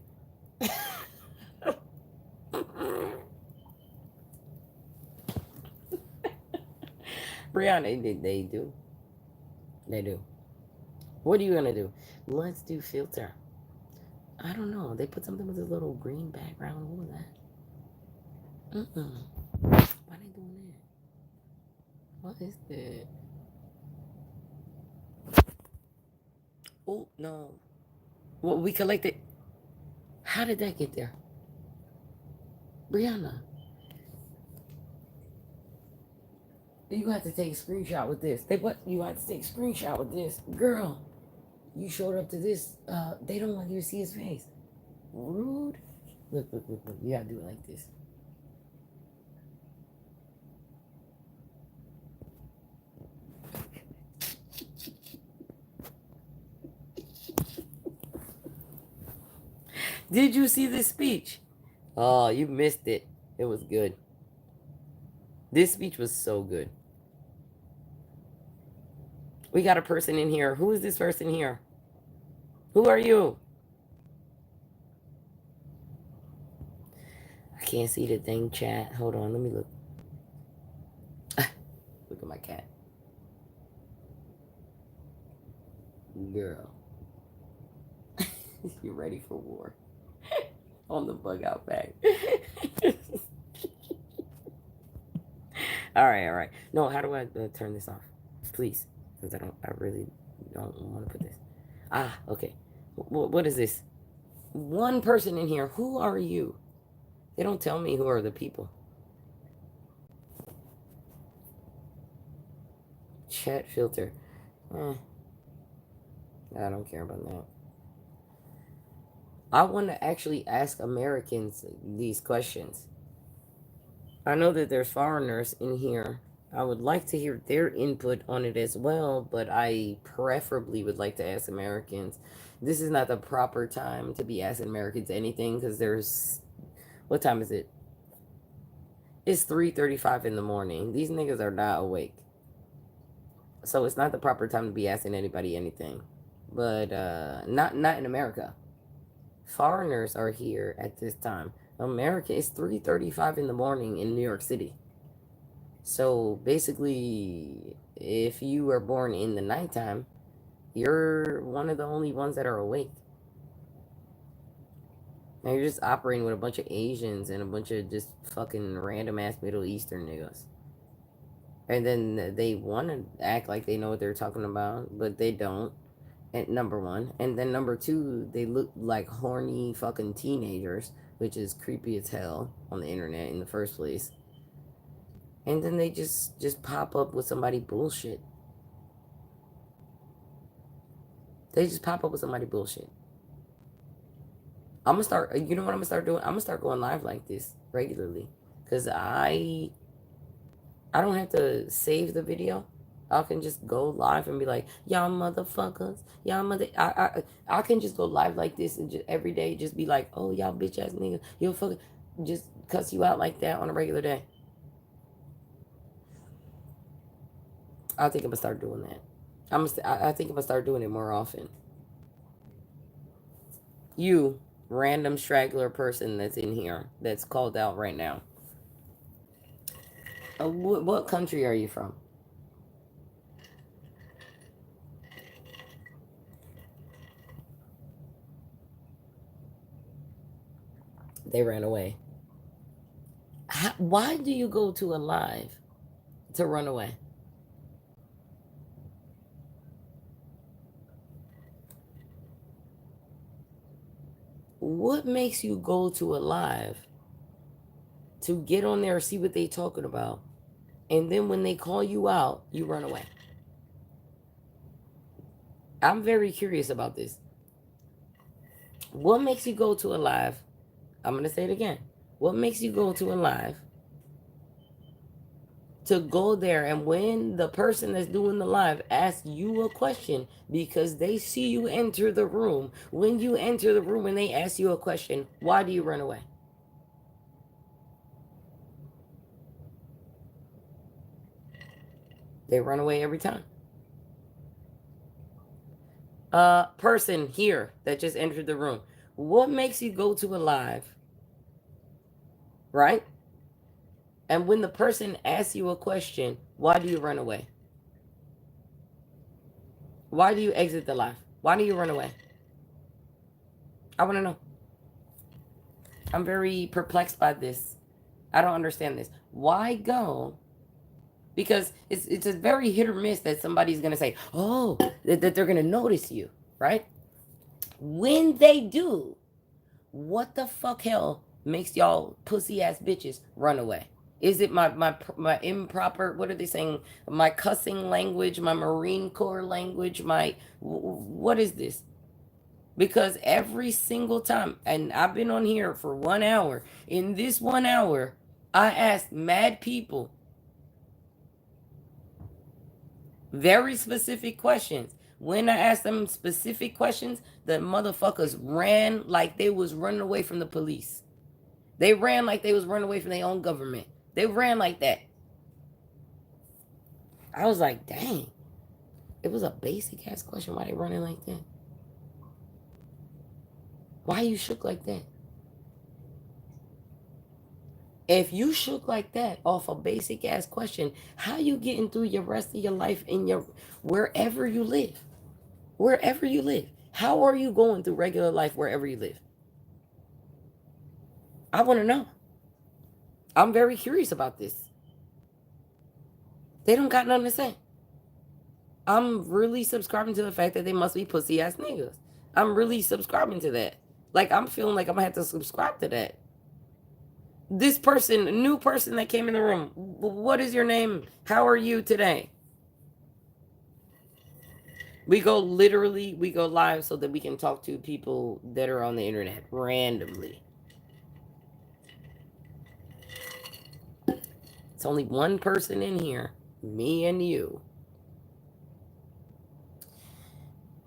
Brianna, they do. They do. What are you gonna do? Let's do filter. I don't know. They put something with a little green background. What was that? Why they doing that? What is that? Oh no. Well, we collected. How did that get there? Brianna, you have to take a screenshot with this. You have to take a screenshot with this. Girl, you showed up to this. They don't want you to see his face. Rude. Look. You gotta do it like this. Did you see this speech? Oh, you missed it. It was good. This speech was so good. We got a person in here. Who is this person here? Who are you? I can't see the thing, chat. Hold on, let me look. Look at my cat. Girl. You ready for war? On the bug out bag. All right. No, how do I turn this off? Please, because I really don't want to put this. Okay. What is this? One person in here. Who are you? They don't tell me who are the people. Chat filter. I don't care about that. I want to actually ask Americans these questions. I know that there's foreigners in here. I would like to hear their input on it as well, but I preferably would like to ask Americans. This is not the proper time to be asking Americans anything because there's... What time is it? It's 3:35 in the morning. These niggas are not awake. So it's not the proper time to be asking anybody anything. But not in America. Foreigners are here at this time. America, it's 3:35 in the morning in New York City. So basically, if you were born in the nighttime, you're one of the only ones that are awake. Now you're just operating with a bunch of Asians and a bunch of just fucking random ass Middle Eastern niggas. And then they want to act like they know what they're talking about, but they don't. And number one. And then number two, they look like horny fucking teenagers, which is creepy as hell on the internet in the first place. And then they just pop up with somebody bullshit. They just pop up with somebody bullshit. I'm gonna start, you know what I'm gonna start doing? I'm gonna start going live like this regularly. Because I don't have to save the video. I can just go live and be like, y'all motherfuckers, y'all mother. I can just go live like this and just every day just be like, oh y'all bitch ass nigga, you'll fucking just cuss you out like that on a regular day. I think I'm gonna start doing that. I think I'm gonna start doing it more often. You random straggler person that's in here that's called out right now. What country are you from? They ran away. Why do you go to a live to run away? What makes you go to a live to get on there, see what they talking about, and then when they call you out, you run away? I'm very curious about this. What makes you go to a live? I'm going to say it again. What makes you go to a live to go there, and when the person that's doing the live asks you a question because they see you enter the room, when you enter the room and they ask you a question, why do you run away? They run away every time. Person here that just entered the room, what makes you go to a live, right? And when the person asks you a question, why do you run away? Why do you exit the live? Why do you run away? I want to know. I'm very perplexed by this. I don't understand this. Why go? Because it's a very hit or miss that somebody's going to say, oh, that they're going to notice you, right? When they do, what the fuck hell makes y'all pussy ass bitches run away? Is it my improper, what are they saying? My cussing language, my Marine Corps language, what is this? Because every single time, and I've been on here for 1 hour, in this 1 hour, I asked mad people very specific questions. When I asked them specific questions, the motherfuckers ran like they was running away from the police. They ran like they was running away from their own government. They ran like that. I was like, dang. It was a basic ass question. Why they running like that? Why you shook like that? If you shook like that off a basic ass question, how you getting through your rest of your life in your wherever you live? Wherever you live. How are you going through regular life wherever you live? I want to know. I'm very curious about this. They don't got nothing to say. I'm really subscribing to the fact that they must be pussy ass niggas. I'm really subscribing to that. Like, I'm feeling like I'm gonna have to subscribe to that. This person, new person that came in the room, what is your name? How are you today? We go live so that we can talk to people that are on the internet randomly. It's only one person in here, me and you.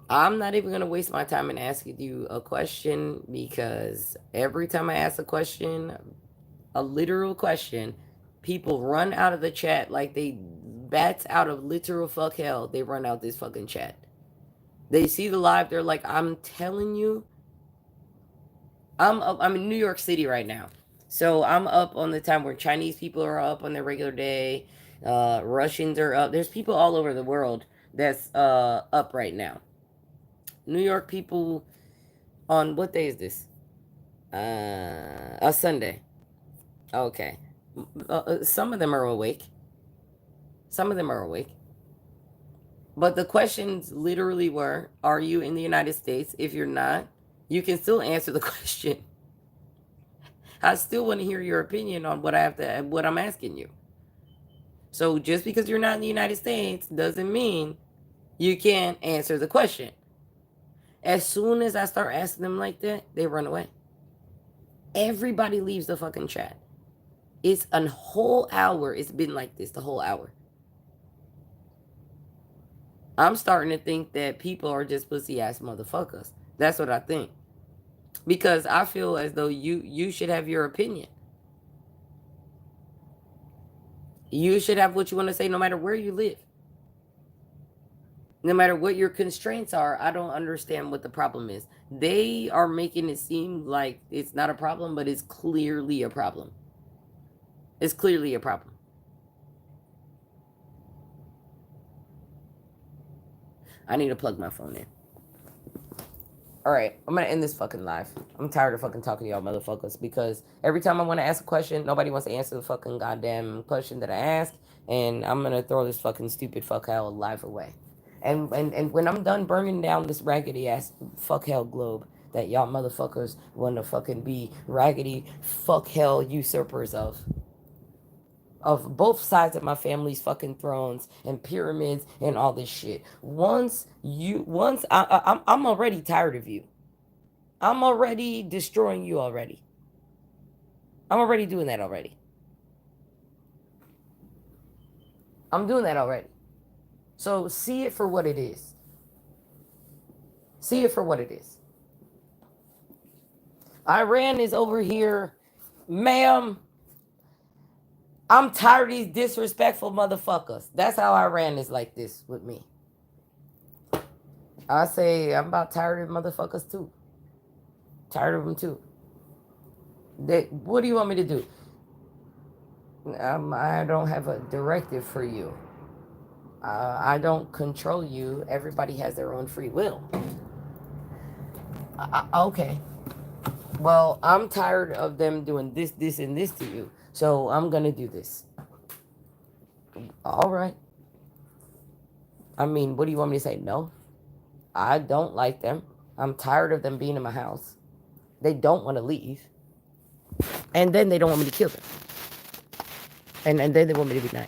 I'm not even going to waste my time in asking you a question, because every time I ask a question, a literal question, people run out of the chat like they bats out of literal fuck hell. They run out this fucking chat. They see the live, they're like, I'm telling you, I'm in New York City right now. So I'm up on the time where Chinese people are up on their regular day. Russians are up. There's people all over the world that's up right now. New York people on what day is this? A Sunday. Okay. Some of them are awake. Some of them are awake. But the questions literally were, are you in the United States? If you're not, you can still answer the question. I still want to hear your opinion on what I'm asking you. So just because you're not in the United States doesn't mean you can't answer the question. As soon as I start asking them like that, they run away. Everybody leaves the fucking chat. It's a whole hour. It's been like this the whole hour. I'm starting to think that people are just pussy ass motherfuckers. That's what I think. Because I feel as though you should have your opinion. You should have what you want to say no matter where you live. No matter what your constraints are, I don't understand what the problem is. They are making it seem like it's not a problem, but it's clearly a problem. It's clearly a problem. I need to plug my phone in. All right, I'm gonna end this fucking live. I'm tired of fucking talking to y'all motherfuckers because every time I want to ask a question, nobody wants to answer the fucking goddamn question that I asked, and I'm gonna throw this fucking stupid fuck hell live away. And when I'm done burning down this raggedy ass fuck hell globe that y'all motherfuckers want to fucking be raggedy fuck hell usurpers of both sides of my family's fucking thrones and pyramids and all this shit. I'm already tired of you. I'm already destroying you already. I'm already doing that already. I'm doing that already. So see it for what it is. See it for what it is. Iran is over here, ma'am. I'm tired of these disrespectful motherfuckers. That's how Iran is like this with me. I say I'm about tired of motherfuckers too. Tired of them too. What do you want me to do? I don't have a directive for you. I don't control you. Everybody has their own free will. Okay. Well, I'm tired of them doing this, this, and this to you. So I'm going to do this. All right. I mean, what do you want me to say? No. I don't like them. I'm tired of them being in my house. They don't want to leave. And then they don't want me to kill them. And then they want me to be nice.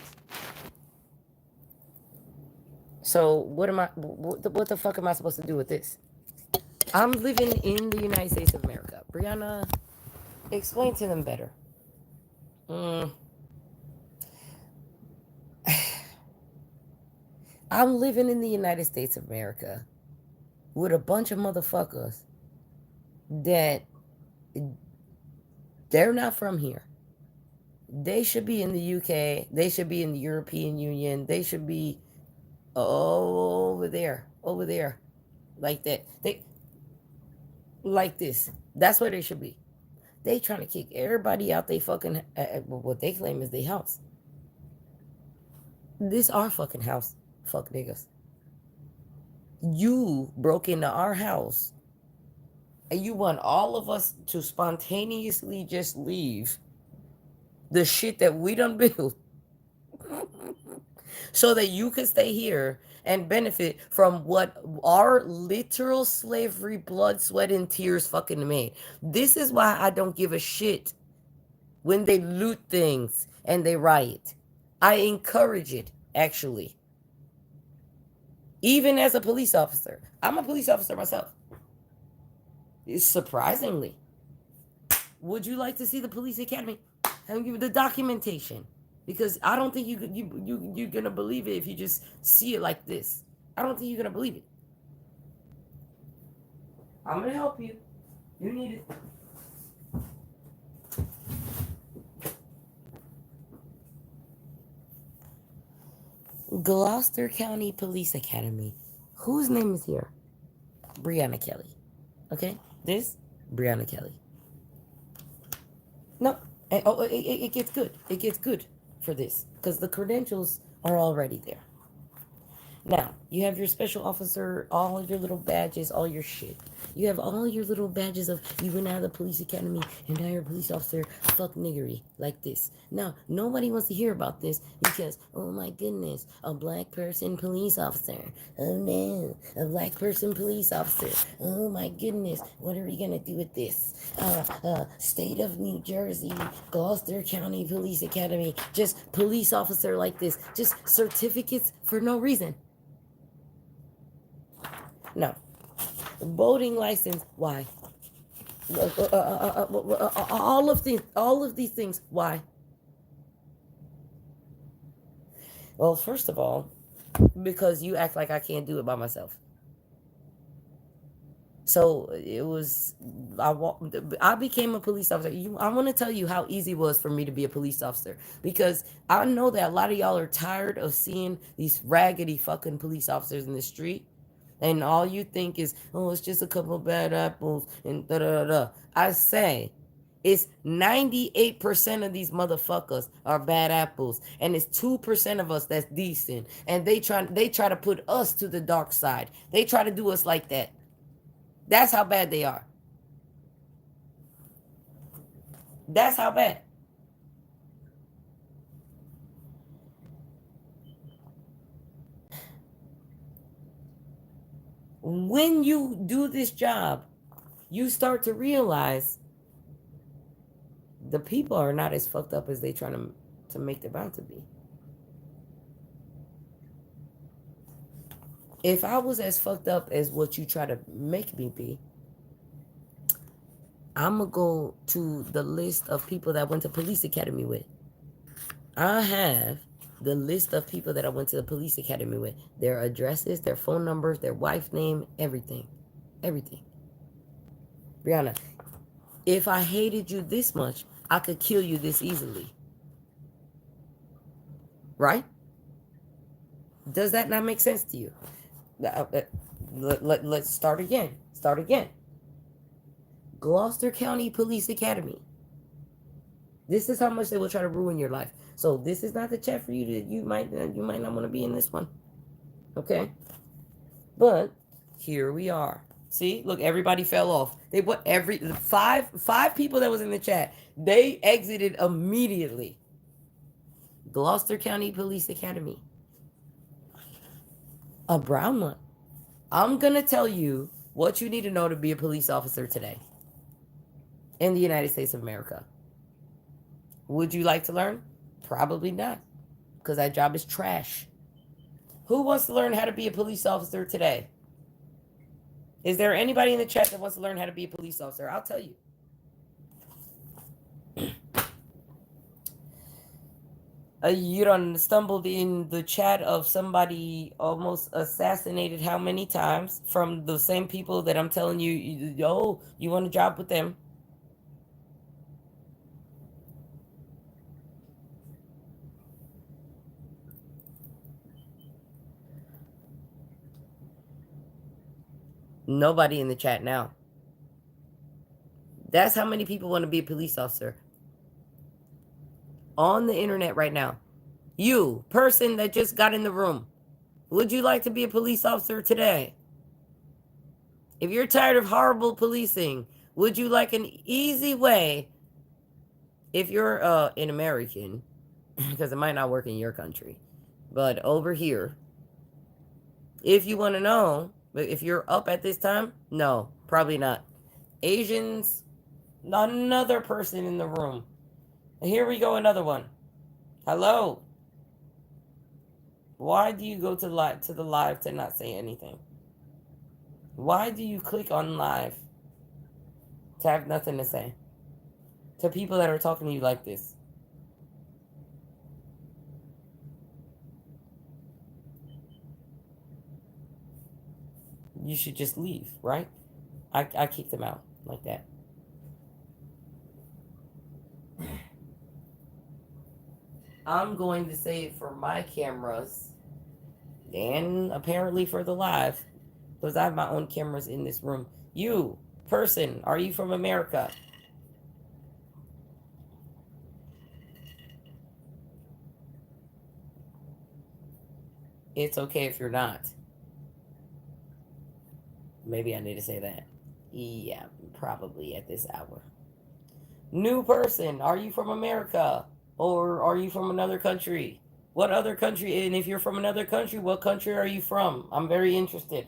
So what the fuck am I supposed to do with this? I'm living in the United States of America. Brianna, explain to them better. I'm living in the United States of America with a bunch of motherfuckers that they're not from here. They should be in the UK. They should be in the European Union. They should be over there, like that. They like this. That's where they should be. They trying to kick everybody out. They fucking what they claim is their house. This our fucking house. Fuck niggas. You broke into our house, and you want all of us to spontaneously just leave the shit that we done built so that you can stay here and benefit from what our literal slavery, blood, sweat, and tears fucking made. This is why I don't give a shit when they loot things and they riot. I encourage it, actually. Even as a police officer. I'm a police officer myself. Surprisingly. Would you like to see the police academy? I'll give you the documentation. Because I don't think you're going to believe it if you just see it like this. I don't think you're going to believe it. I'm going to help you. You need it. Gloucester County Police Academy. Whose name is here? Brianna Kelly. Okay? This? Brianna Kelly. No. It gets good. It gets good for this. Because the credentials are already there. Now, you have your special officer, all of your little badges, all your shit. You have all your little badges of you went out of the police academy and now you're a police officer. Fuck niggery. Like this. Now, nobody wants to hear about this because, oh my goodness, a black person police officer. Oh no, a black person police officer. Oh my goodness, what are we going to do with this? State of New Jersey, Gloucester County Police Academy. Just police officer like this. Just certificates for no reason. No. Boating license, why? All of these things, why? Well, first of all, because you act like I can't do it by myself. So it was, I became a police officer. I want to tell you how easy it was for me to be a police officer. Because I know that a lot of y'all are tired of seeing these raggedy fucking police officers in the street. And all you think is, oh, it's just a couple of bad apples and da-da-da-da. I say, it's 98% of these motherfuckers are bad apples. And it's 2% of us that's decent. And they try to put us to the dark side. They try to do us like that. That's how bad they are. That's how bad. When you do this job, you start to realize the people are not as fucked up as they try to make them out to be. If I was as fucked up as what you try to make me be, I'm gonna go to the list of people that I went to police academy with. I have the list of people that I went to the police academy with. Their addresses, their phone numbers, their wife name, everything. Everything. Brianna, if I hated you this much, I could kill you this easily. Right? Does that not make sense to you? Let's start again. Start again. Gloucester County Police Academy. This is how much they will try to ruin your life. So this is not the chat for you. You might not want to be in this one. Okay? But here we are. See, look, everybody fell off. They what every five people that was in the chat, they exited immediately. Gloucester County Police Academy. A brown one. I'm gonna tell you what you need to know to be a police officer today in the United States of America. Would you like to learn? Probably not, because that job is trash. Who wants to learn how to be a police officer today? Is there anybody in the chat that wants to learn how to be a police officer? I'll tell you. You done stumbled in the chat of somebody almost assassinated how many times from the same people that I'm telling you, yo, you want a job with them? Nobody in the chat now. That's how many people want to be a police officer on the internet right now. You, person that just got in the room, would you like to be a police officer today? If you're tired of horrible policing, would you like an easy way, if you're an American, because it might not work in your country, but over here, if you want to know, but if you're up at this time, no, probably not. Asians, another person in the room. Here we go, another one. Hello. Why do you go to the live to not say anything? Why do you click on live to have nothing to say to people that are talking to you like this? You should just leave, right? I kicked them out like that. I'm going to say it for my cameras and apparently for the live, because I have my own cameras in this room. You, person, are you from America? It's okay if you're not. Maybe I need to say that. Yeah, probably at this hour. New person, are you from America? Or are you from another country? What other country? And if you're from another country, what country are you from? I'm very interested.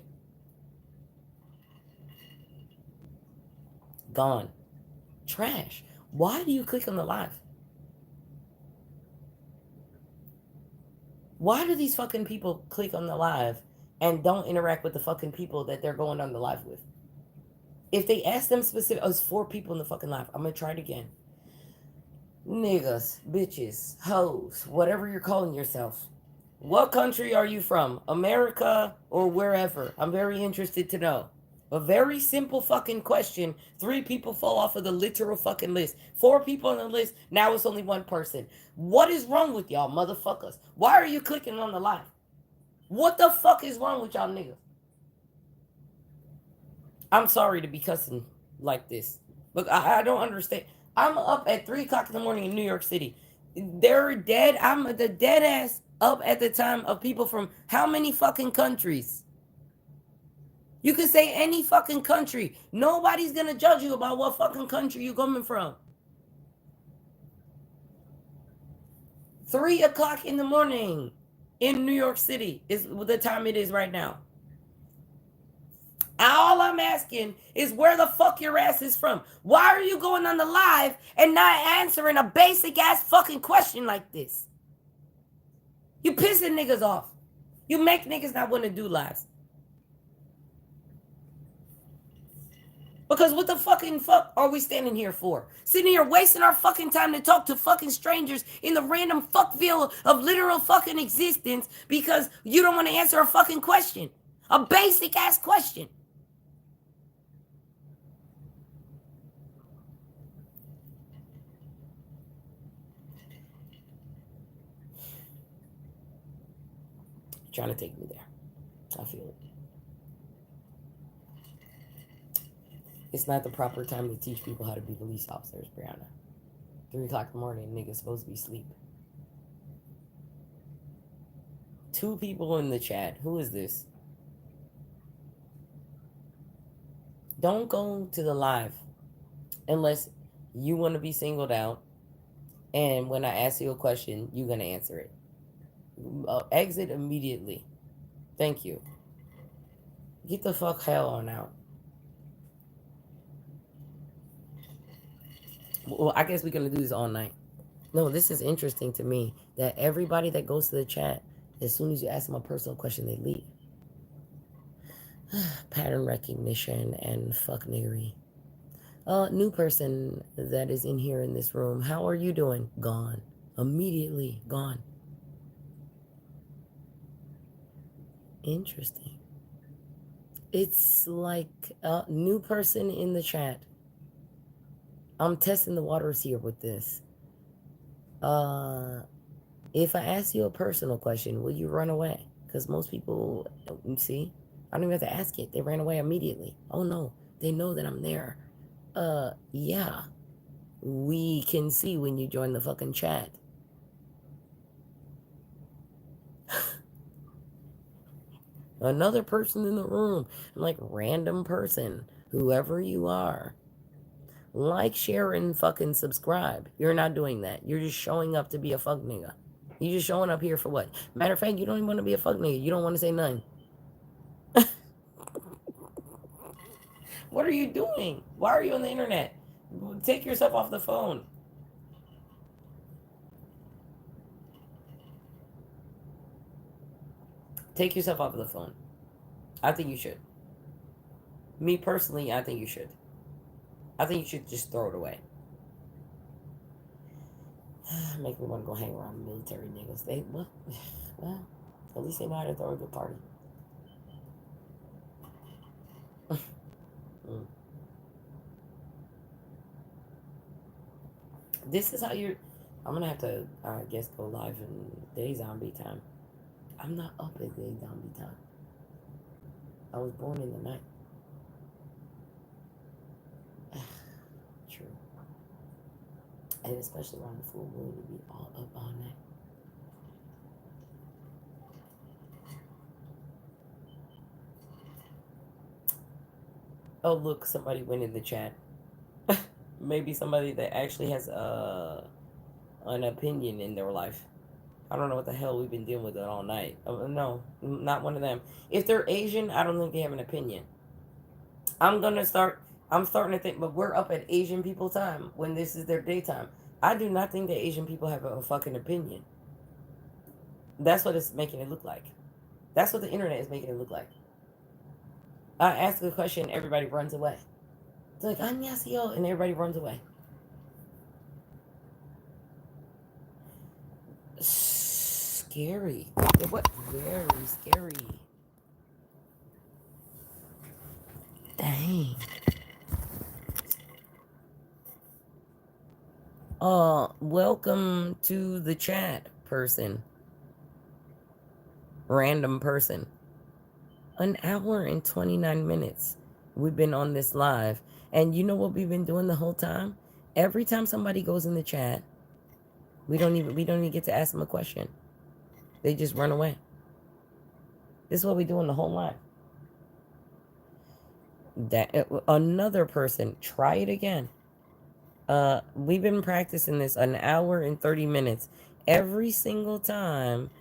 Gone. Trash. Why do you click on the live? Why do these fucking people click on the live and don't interact with the fucking people that they're going on the live with? If they ask them specific, oh, it's 4 people in the fucking live. I'm gonna try it again. Niggas, bitches, hoes, whatever you're calling yourself. What country are you from? America or wherever? I'm very interested to know. A very simple fucking question. 3 people fall off of the literal fucking list. 4 people on the list. Now it's only 1 person. What is wrong with y'all, motherfuckers? Why are you clicking on the live? What the fuck is wrong with y'all niggas? I'm sorry to be cussing like this. Look, I don't understand. I'm up at 3 o'clock in the morning in New York City. They're dead. I'm the dead ass up at the time of people from how many fucking countries? You could say any fucking country. Nobody's gonna judge you about what fucking country you coming from. 3 o'clock in the morning in New York City is the time it is right now. All I'm asking is where the fuck your ass is from. Why are you going on the live and not answering a basic ass fucking question like this? You pissing niggas off. You make niggas not want to do lives. Because what the fucking fuck are we standing here for? Sitting here wasting our fucking time to talk to fucking strangers in the random fuckville of literal fucking existence because you don't want to answer a fucking question. A basic ass question. Trying to take me there. I feel it. It's not the proper time to teach people how to be police officers, Brianna. 3 o'clock in the morning, niggas supposed to be asleep. 2 people in the chat. Who is this? Don't go to the live unless you want to be singled out. And when I ask you a question, you're going to answer it. Exit immediately. Thank you. Get the fuck hell on out. Well, I guess we're going to do this all night. No, this is interesting to me that everybody that goes to the chat, as soon as you ask them a personal question, they leave. Pattern recognition and fuck niggery. New person that is in here in this room. How are you doing? Gone. Immediately gone. Interesting. It's like a new person in the chat. I'm testing the waters here with this. If I ask you a personal question, will you run away? Because most people, see, I don't even have to ask it. They ran away immediately. Oh no, they know that I'm there. Yeah. We can see when you join the fucking chat. Another person in the room, like random person, whoever you are. Like, share, and fucking subscribe. You're not doing that. You're just showing up to be a fuck nigga. You just showing up here for what? Matter of fact, you don't even want to be a fuck nigga. You don't want to say nothing. What are you doing? Why are you on the internet? Take yourself off the phone. Take yourself off of the phone. I think you should. Me personally, I think you should. I think you should just throw it away. Make me want to go hang around military niggas. They, well, at least they know how to throw a good party. This is how you're. I'm gonna have to, I guess, go live in day zombie time. I'm not up at day zombie time. I was born in the night. True. And especially around the full moon, to be all up all night. Oh, look, somebody went in the chat. Maybe somebody that actually has an opinion in their life. I don't know what the hell we've been dealing with it all night. No, not one of them. If they're Asian, I don't think they have an opinion. I'm starting to think, but we're up at Asian people time when this is their daytime. I do not think that Asian people have a fucking opinion. That's what it's making it look like. That's what the internet is making it look like. I ask a question, everybody runs away. It's like, annyeonghaseyo, and everybody runs away. Scary. What? Very scary. Dang. Welcome to the chat, person. Random person. An hour and 29 minutes. We've been on this live. And you know what we've been doing the whole time? Every time somebody goes in the chat, we don't even get to ask them a question. They just run away. This is what we're doing the whole live. That another person, try it again. We've been practicing this an hour and 30 minutes. Every single time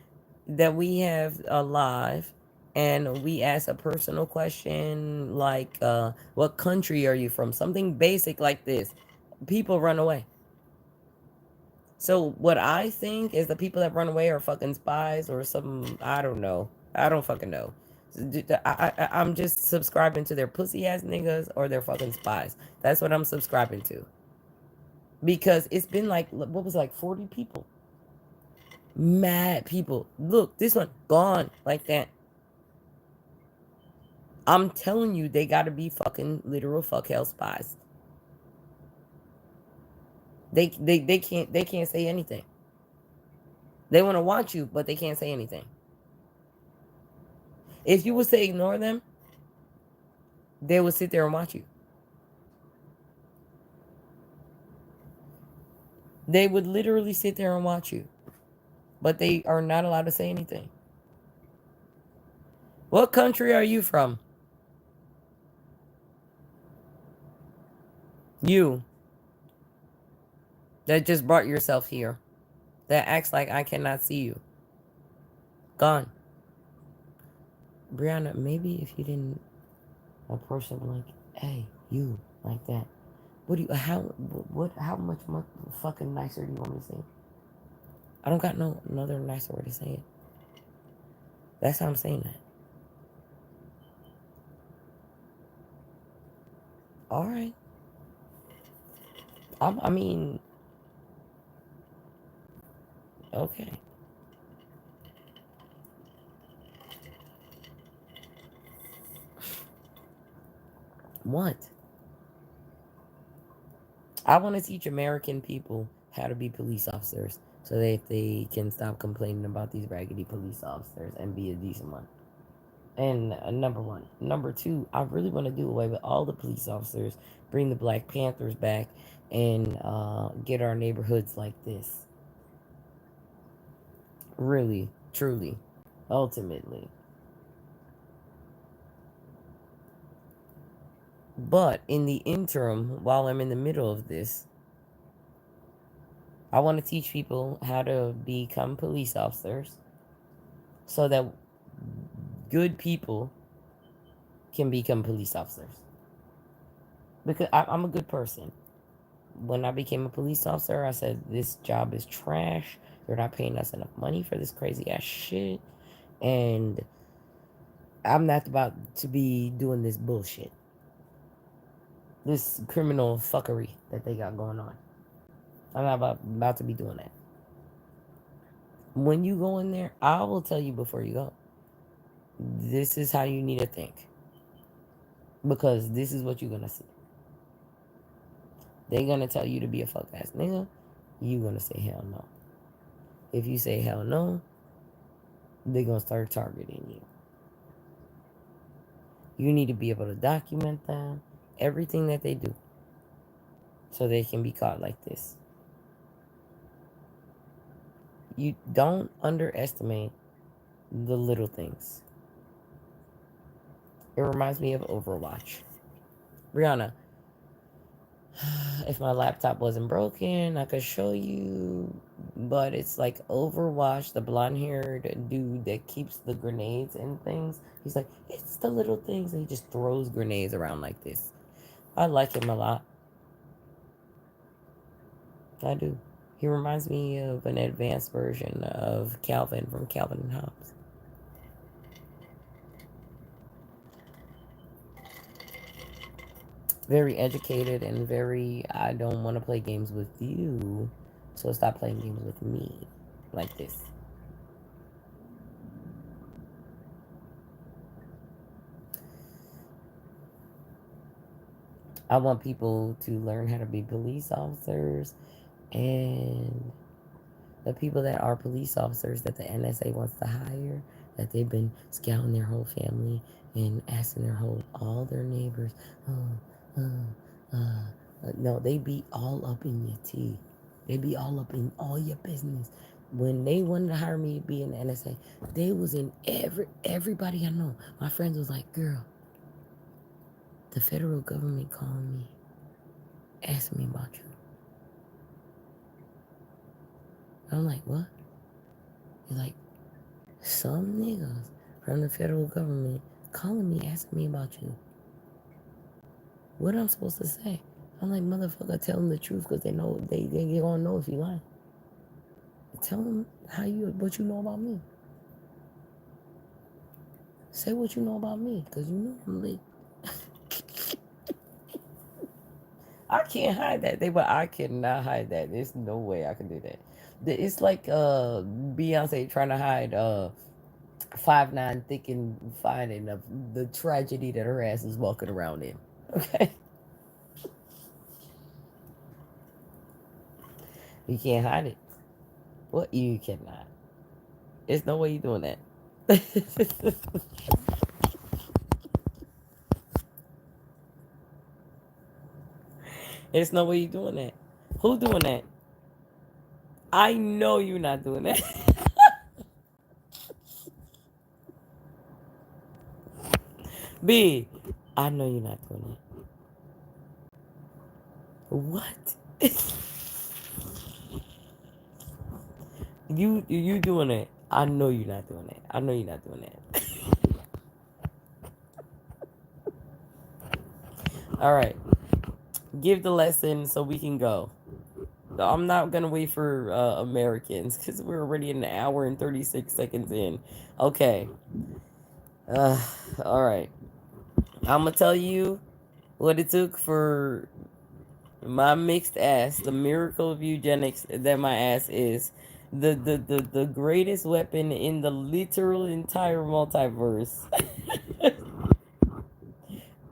that we have a live and we ask a personal question like what country are you from, something basic like this, people run away. So what I think is the people that run away are fucking spies or some, I don't know, I don't fucking know. I'm just subscribing to their pussy ass niggas or their fucking spies. That's what I'm subscribing to, because it's been like, what was it, like 40 people, mad people. Look, this one gone like that. I'm telling you, they gotta be fucking literal fuck hell spies. They can't say anything. They want to watch you, but they can't say anything. If you would say ignore them, they would sit there and watch you. They would literally sit there and watch you, but they are not allowed to say anything. What country are you from? You that just brought yourself here, that acts like I cannot see you. Gone. Brianna, maybe if you didn't approach them like, hey, you, like that. What do you, how much more fucking nicer do you want me to say it? I don't got no another nicer way to say it. That's how I'm saying that. All right. I mean, okay. What? I want to teach American people how to be police officers so that they can stop complaining about these raggedy police officers and be a decent one. And number one. Number two, I really want to do away with all the police officers, bring the Black Panthers back, and get our neighborhoods like this. Really, truly, ultimately. But in the interim, while I'm in the middle of this, I want to teach people how to become police officers so that good people can become police officers. Because I'm a good person. When I became a police officer, I said, this job is trash. They're not paying us enough money for this crazy ass shit. And I'm not about to be doing this bullshit. This criminal fuckery that they got going on. I'm not about to be doing that. When you go in there, I will tell you before you go. This is how you need to think. Because this is what you're going to see. They're going to tell you to be a fuck ass nigga. You're going to say hell no. If you say hell no, they're going to start targeting you. You need to be able to document them, everything that they do, so they can be caught like this. You don't underestimate the little things. It reminds me of Overwatch. Brianna, if my laptop wasn't broken, I could show you. But it's like Overwatch, the blonde-haired dude that keeps the grenades and things. He's like, it's the little things. And he just throws grenades around like this. I like him a lot. I do. He reminds me of an advanced version of Calvin from Calvin and Hobbes. Very educated and very, I don't want to play games with you, so stop playing games with me. Like this. I want people to learn how to be police officers, and the people that are police officers that the NSA wants to hire, that they've been scouting their whole family and asking all their neighbors, no, they be all up in your tea. They be all up in all your business. When they wanted to hire me to be in the NSA, they was in everybody I know. My friends was like, girl, The federal government calling me, asking me about you. I'm like, what? He's like, some niggas from the federal government calling me, asking me about you. What am I supposed to say? I'm like, motherfucker, tell them the truth because they know they gonna know if you lying. Tell them what you know about me. Say what you know about me because you know I'm lit. I can't hide that. But I cannot hide that. There's no way I can do that. It's like Beyonce trying to hide 5'9" thick and fine enough the tragedy that her ass is walking around in. Okay, you can't hide it. What you cannot. There's no way you doing that. There's no way you doing that. Who doing that? I know you're not doing that. B, I know you're not doing that. What? you doing it. I know you're not doing that. I know you're not doing that. All right. Give the lesson so we can go. I'm not gonna wait for Americans because we're already an hour and 36 seconds in. Okay. Uh, all right. I'm gonna tell you what it took for my mixed ass, the miracle of eugenics that my ass is. The greatest weapon in the literal entire multiverse.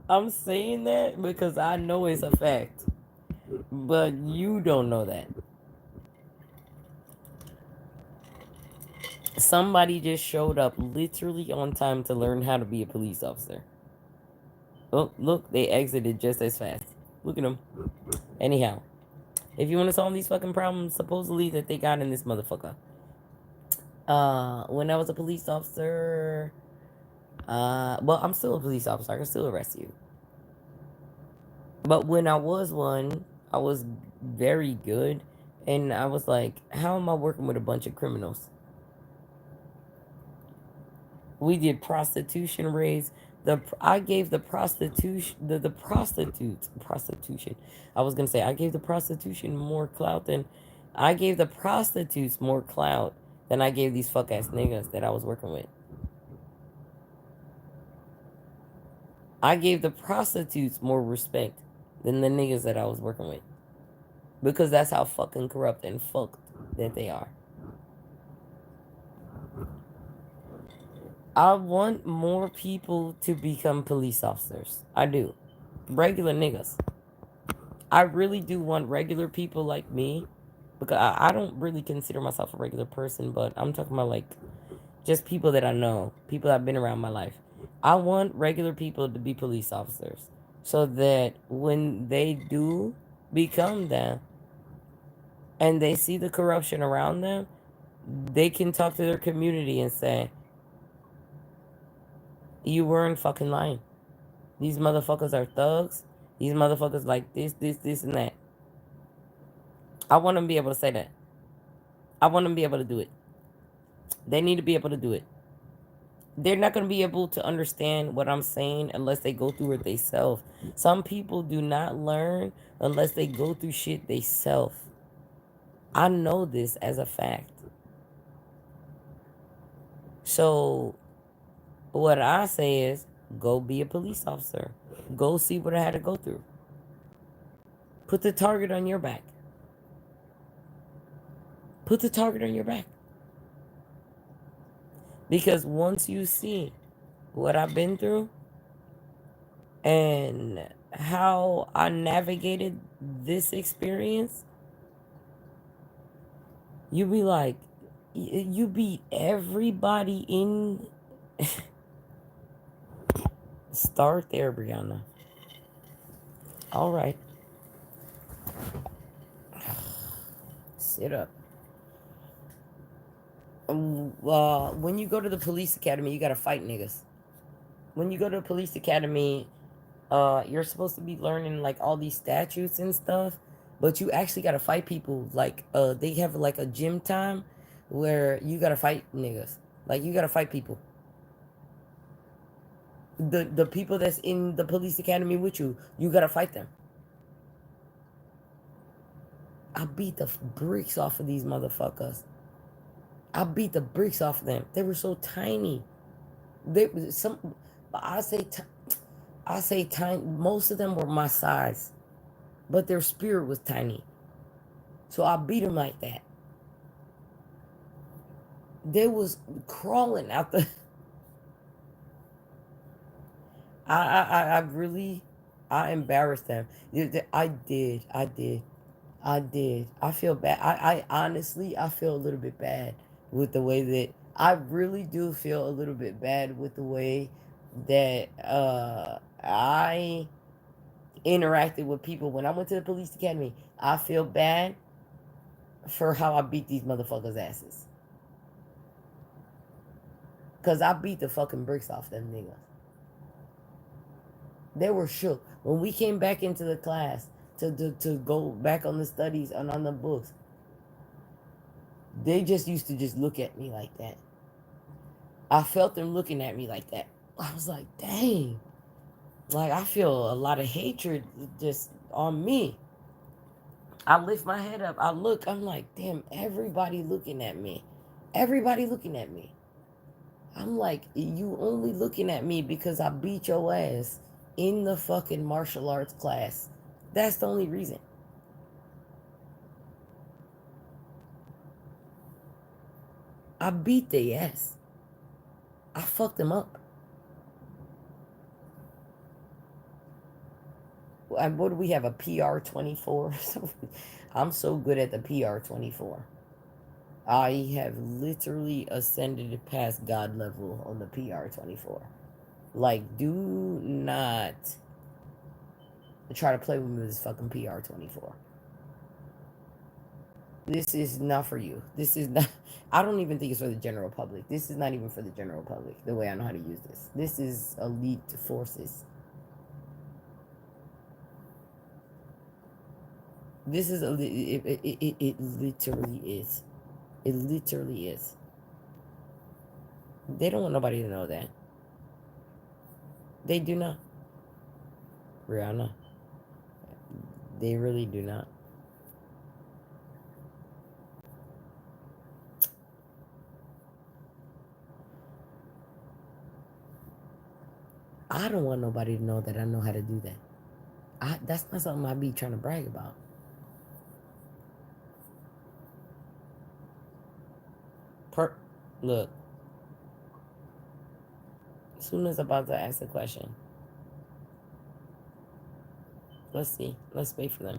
I'm saying that because I know it's a fact. But you don't know that. Somebody just showed up literally on time to learn how to be a police officer. Oh, look, they exited just as fast. Look at them. Anyhow, if you want to solve these fucking problems, supposedly that they got in this motherfucker. When I was a police officer, well, I'm still a police officer. I can still arrest you. But when I was one, I was very good. And I was like, how am I working with a bunch of criminals? We did prostitution raids. I gave the prostitution the prostitutes prostitution. I was gonna say I gave the prostitution more clout than I gave the prostitutes more clout than I gave these fuck ass niggas that I was working with. I gave the prostitutes more respect than the niggas that I was working with. Because that's how fucking corrupt and fucked that they are. I want more people to become police officers. I do. Regular niggas. I really do want regular people like me. Because I don't really consider myself a regular person, but I'm talking about like just people that I know, people that have been around my life. I want regular people to be police officers so that when they do become them and they see the corruption around them, they can talk to their community and say, you weren't fucking lying. These motherfuckers are thugs. These motherfuckers like this, and that. I want them to be able to say that. I want them to be able to do it. They need to be able to do it. They're not going to be able to understand what I'm saying unless they go through it themselves. Some people do not learn unless they go through shit themselves. I know this as a fact. So what I say is go be a police officer. Go see what I had to go through. Put the target on your back. Put the target on your back. Because once you see what I've been through and how I navigated this experience, you be like, you beat everybody in. Start there, Brianna. All right. Sit up. When you go to the police academy, you gotta fight niggas. When you go to the police academy, You're supposed to be learning like all these statutes and stuff, but you actually gotta fight people. Like, they have like a gym time where you gotta fight niggas. Like, you gotta fight people. The people that's in the police academy with you, you gotta fight them. I beat the bricks off of these motherfuckers. I beat the bricks off of them. They were so tiny. They some. I say. I say tiny. Most of them were my size, but their spirit was tiny. So I beat them like that. They was crawling out the. I really, I embarrassed them. I did. I did. I did. I feel bad. I honestly, I feel a little bit bad with the way that I really do feel a little bit bad with the way that I interacted with people when I went to the police academy. I feel bad for how I beat these motherfuckers' asses. Cause I beat the fucking bricks off them niggas. They were shook. When we came back into the class to go back on the studies and on the books, they just used to just look at me like that. I felt them looking at me like that. I was like, dang. Like, I feel a lot of hatred just on me. I lift my head up. I look. I'm like, damn, everybody looking at me. Everybody looking at me. I'm like, you only looking at me because I beat your ass in the fucking martial arts class. That's the only reason. I beat their ass. I fucked them up. And what do we have? A PR 24? I'm so good at the PR 24. I have literally ascended past God level on the PR 24. Like, do not try to play with me with this fucking PR 24. This is not for you. This is not. I don't even think it's for the general public. This is not even for the general public, the way I know how to use this. This is elite forces. This is it literally is. It literally is. They don't want nobody to know that. They do not. Brianna. They really do not. I don't want nobody to know that I know how to do that. That's not something I be trying to brag about. Per Look, as soon as I'm about to ask a question, let's see. Let's wait for them.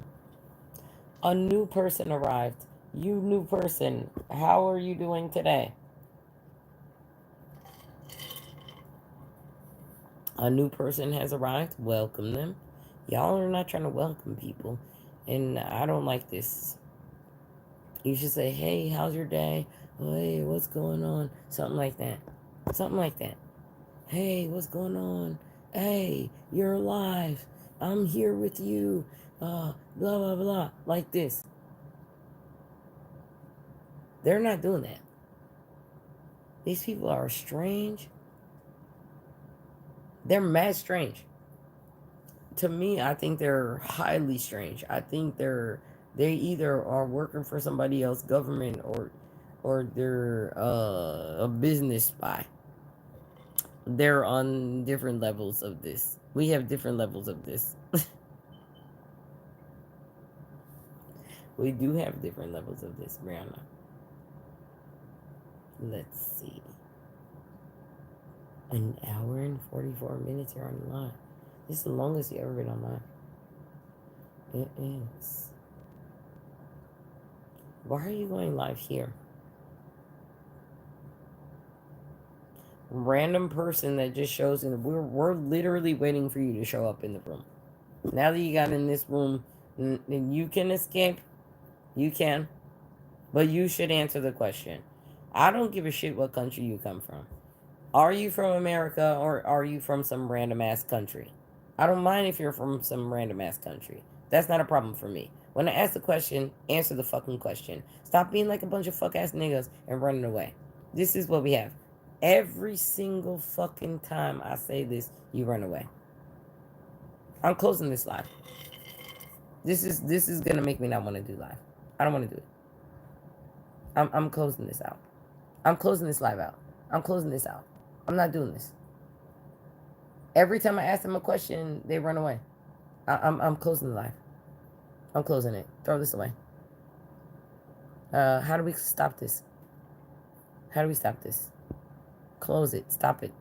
A new person arrived. You new person, how are you doing today? A new person has arrived. Welcome them. Y'all are not trying to welcome people, and I don't like this. You should say, "Hey, how's your day? Oh, hey, what's going on?" Something like that. Something like that. Hey, what's going on? Hey, you're alive. I'm here with you. Blah blah blah. Like this. They're not doing that. These people are strange. They're mad strange. To me, I think they're highly strange. I think they either are working for somebody else, government, or they're a business spy. They're on different levels of this. We have different levels of this. We do have different levels of this, Brianna. Let's see. An hour and 44 minutes you're on live. This is the longest you ever been on live. It is. Why are you going live here? Random person that just shows in. We're literally waiting for you to show up in the room. Now that you got in this room, and you can escape, you can, but you should answer the question. I don't give a shit what country you come from. Are you from America or are you from some random ass country? I don't mind if you're from some random ass country. That's not a problem for me. When I ask the question, answer the fucking question. Stop being like a bunch of fuck ass niggas and running away. This is what we have. Every single fucking time I say this, you run away. I'm closing this live. This is gonna make me not want to do live. I don't want to do it. I'm closing this out. I'm closing this live out. I'm closing this out. I'm not doing this. Every time I ask them a question, they run away. I'm closing the live. I'm closing it. Throw this away. How do we stop this? How do we stop this? Close it. Stop it.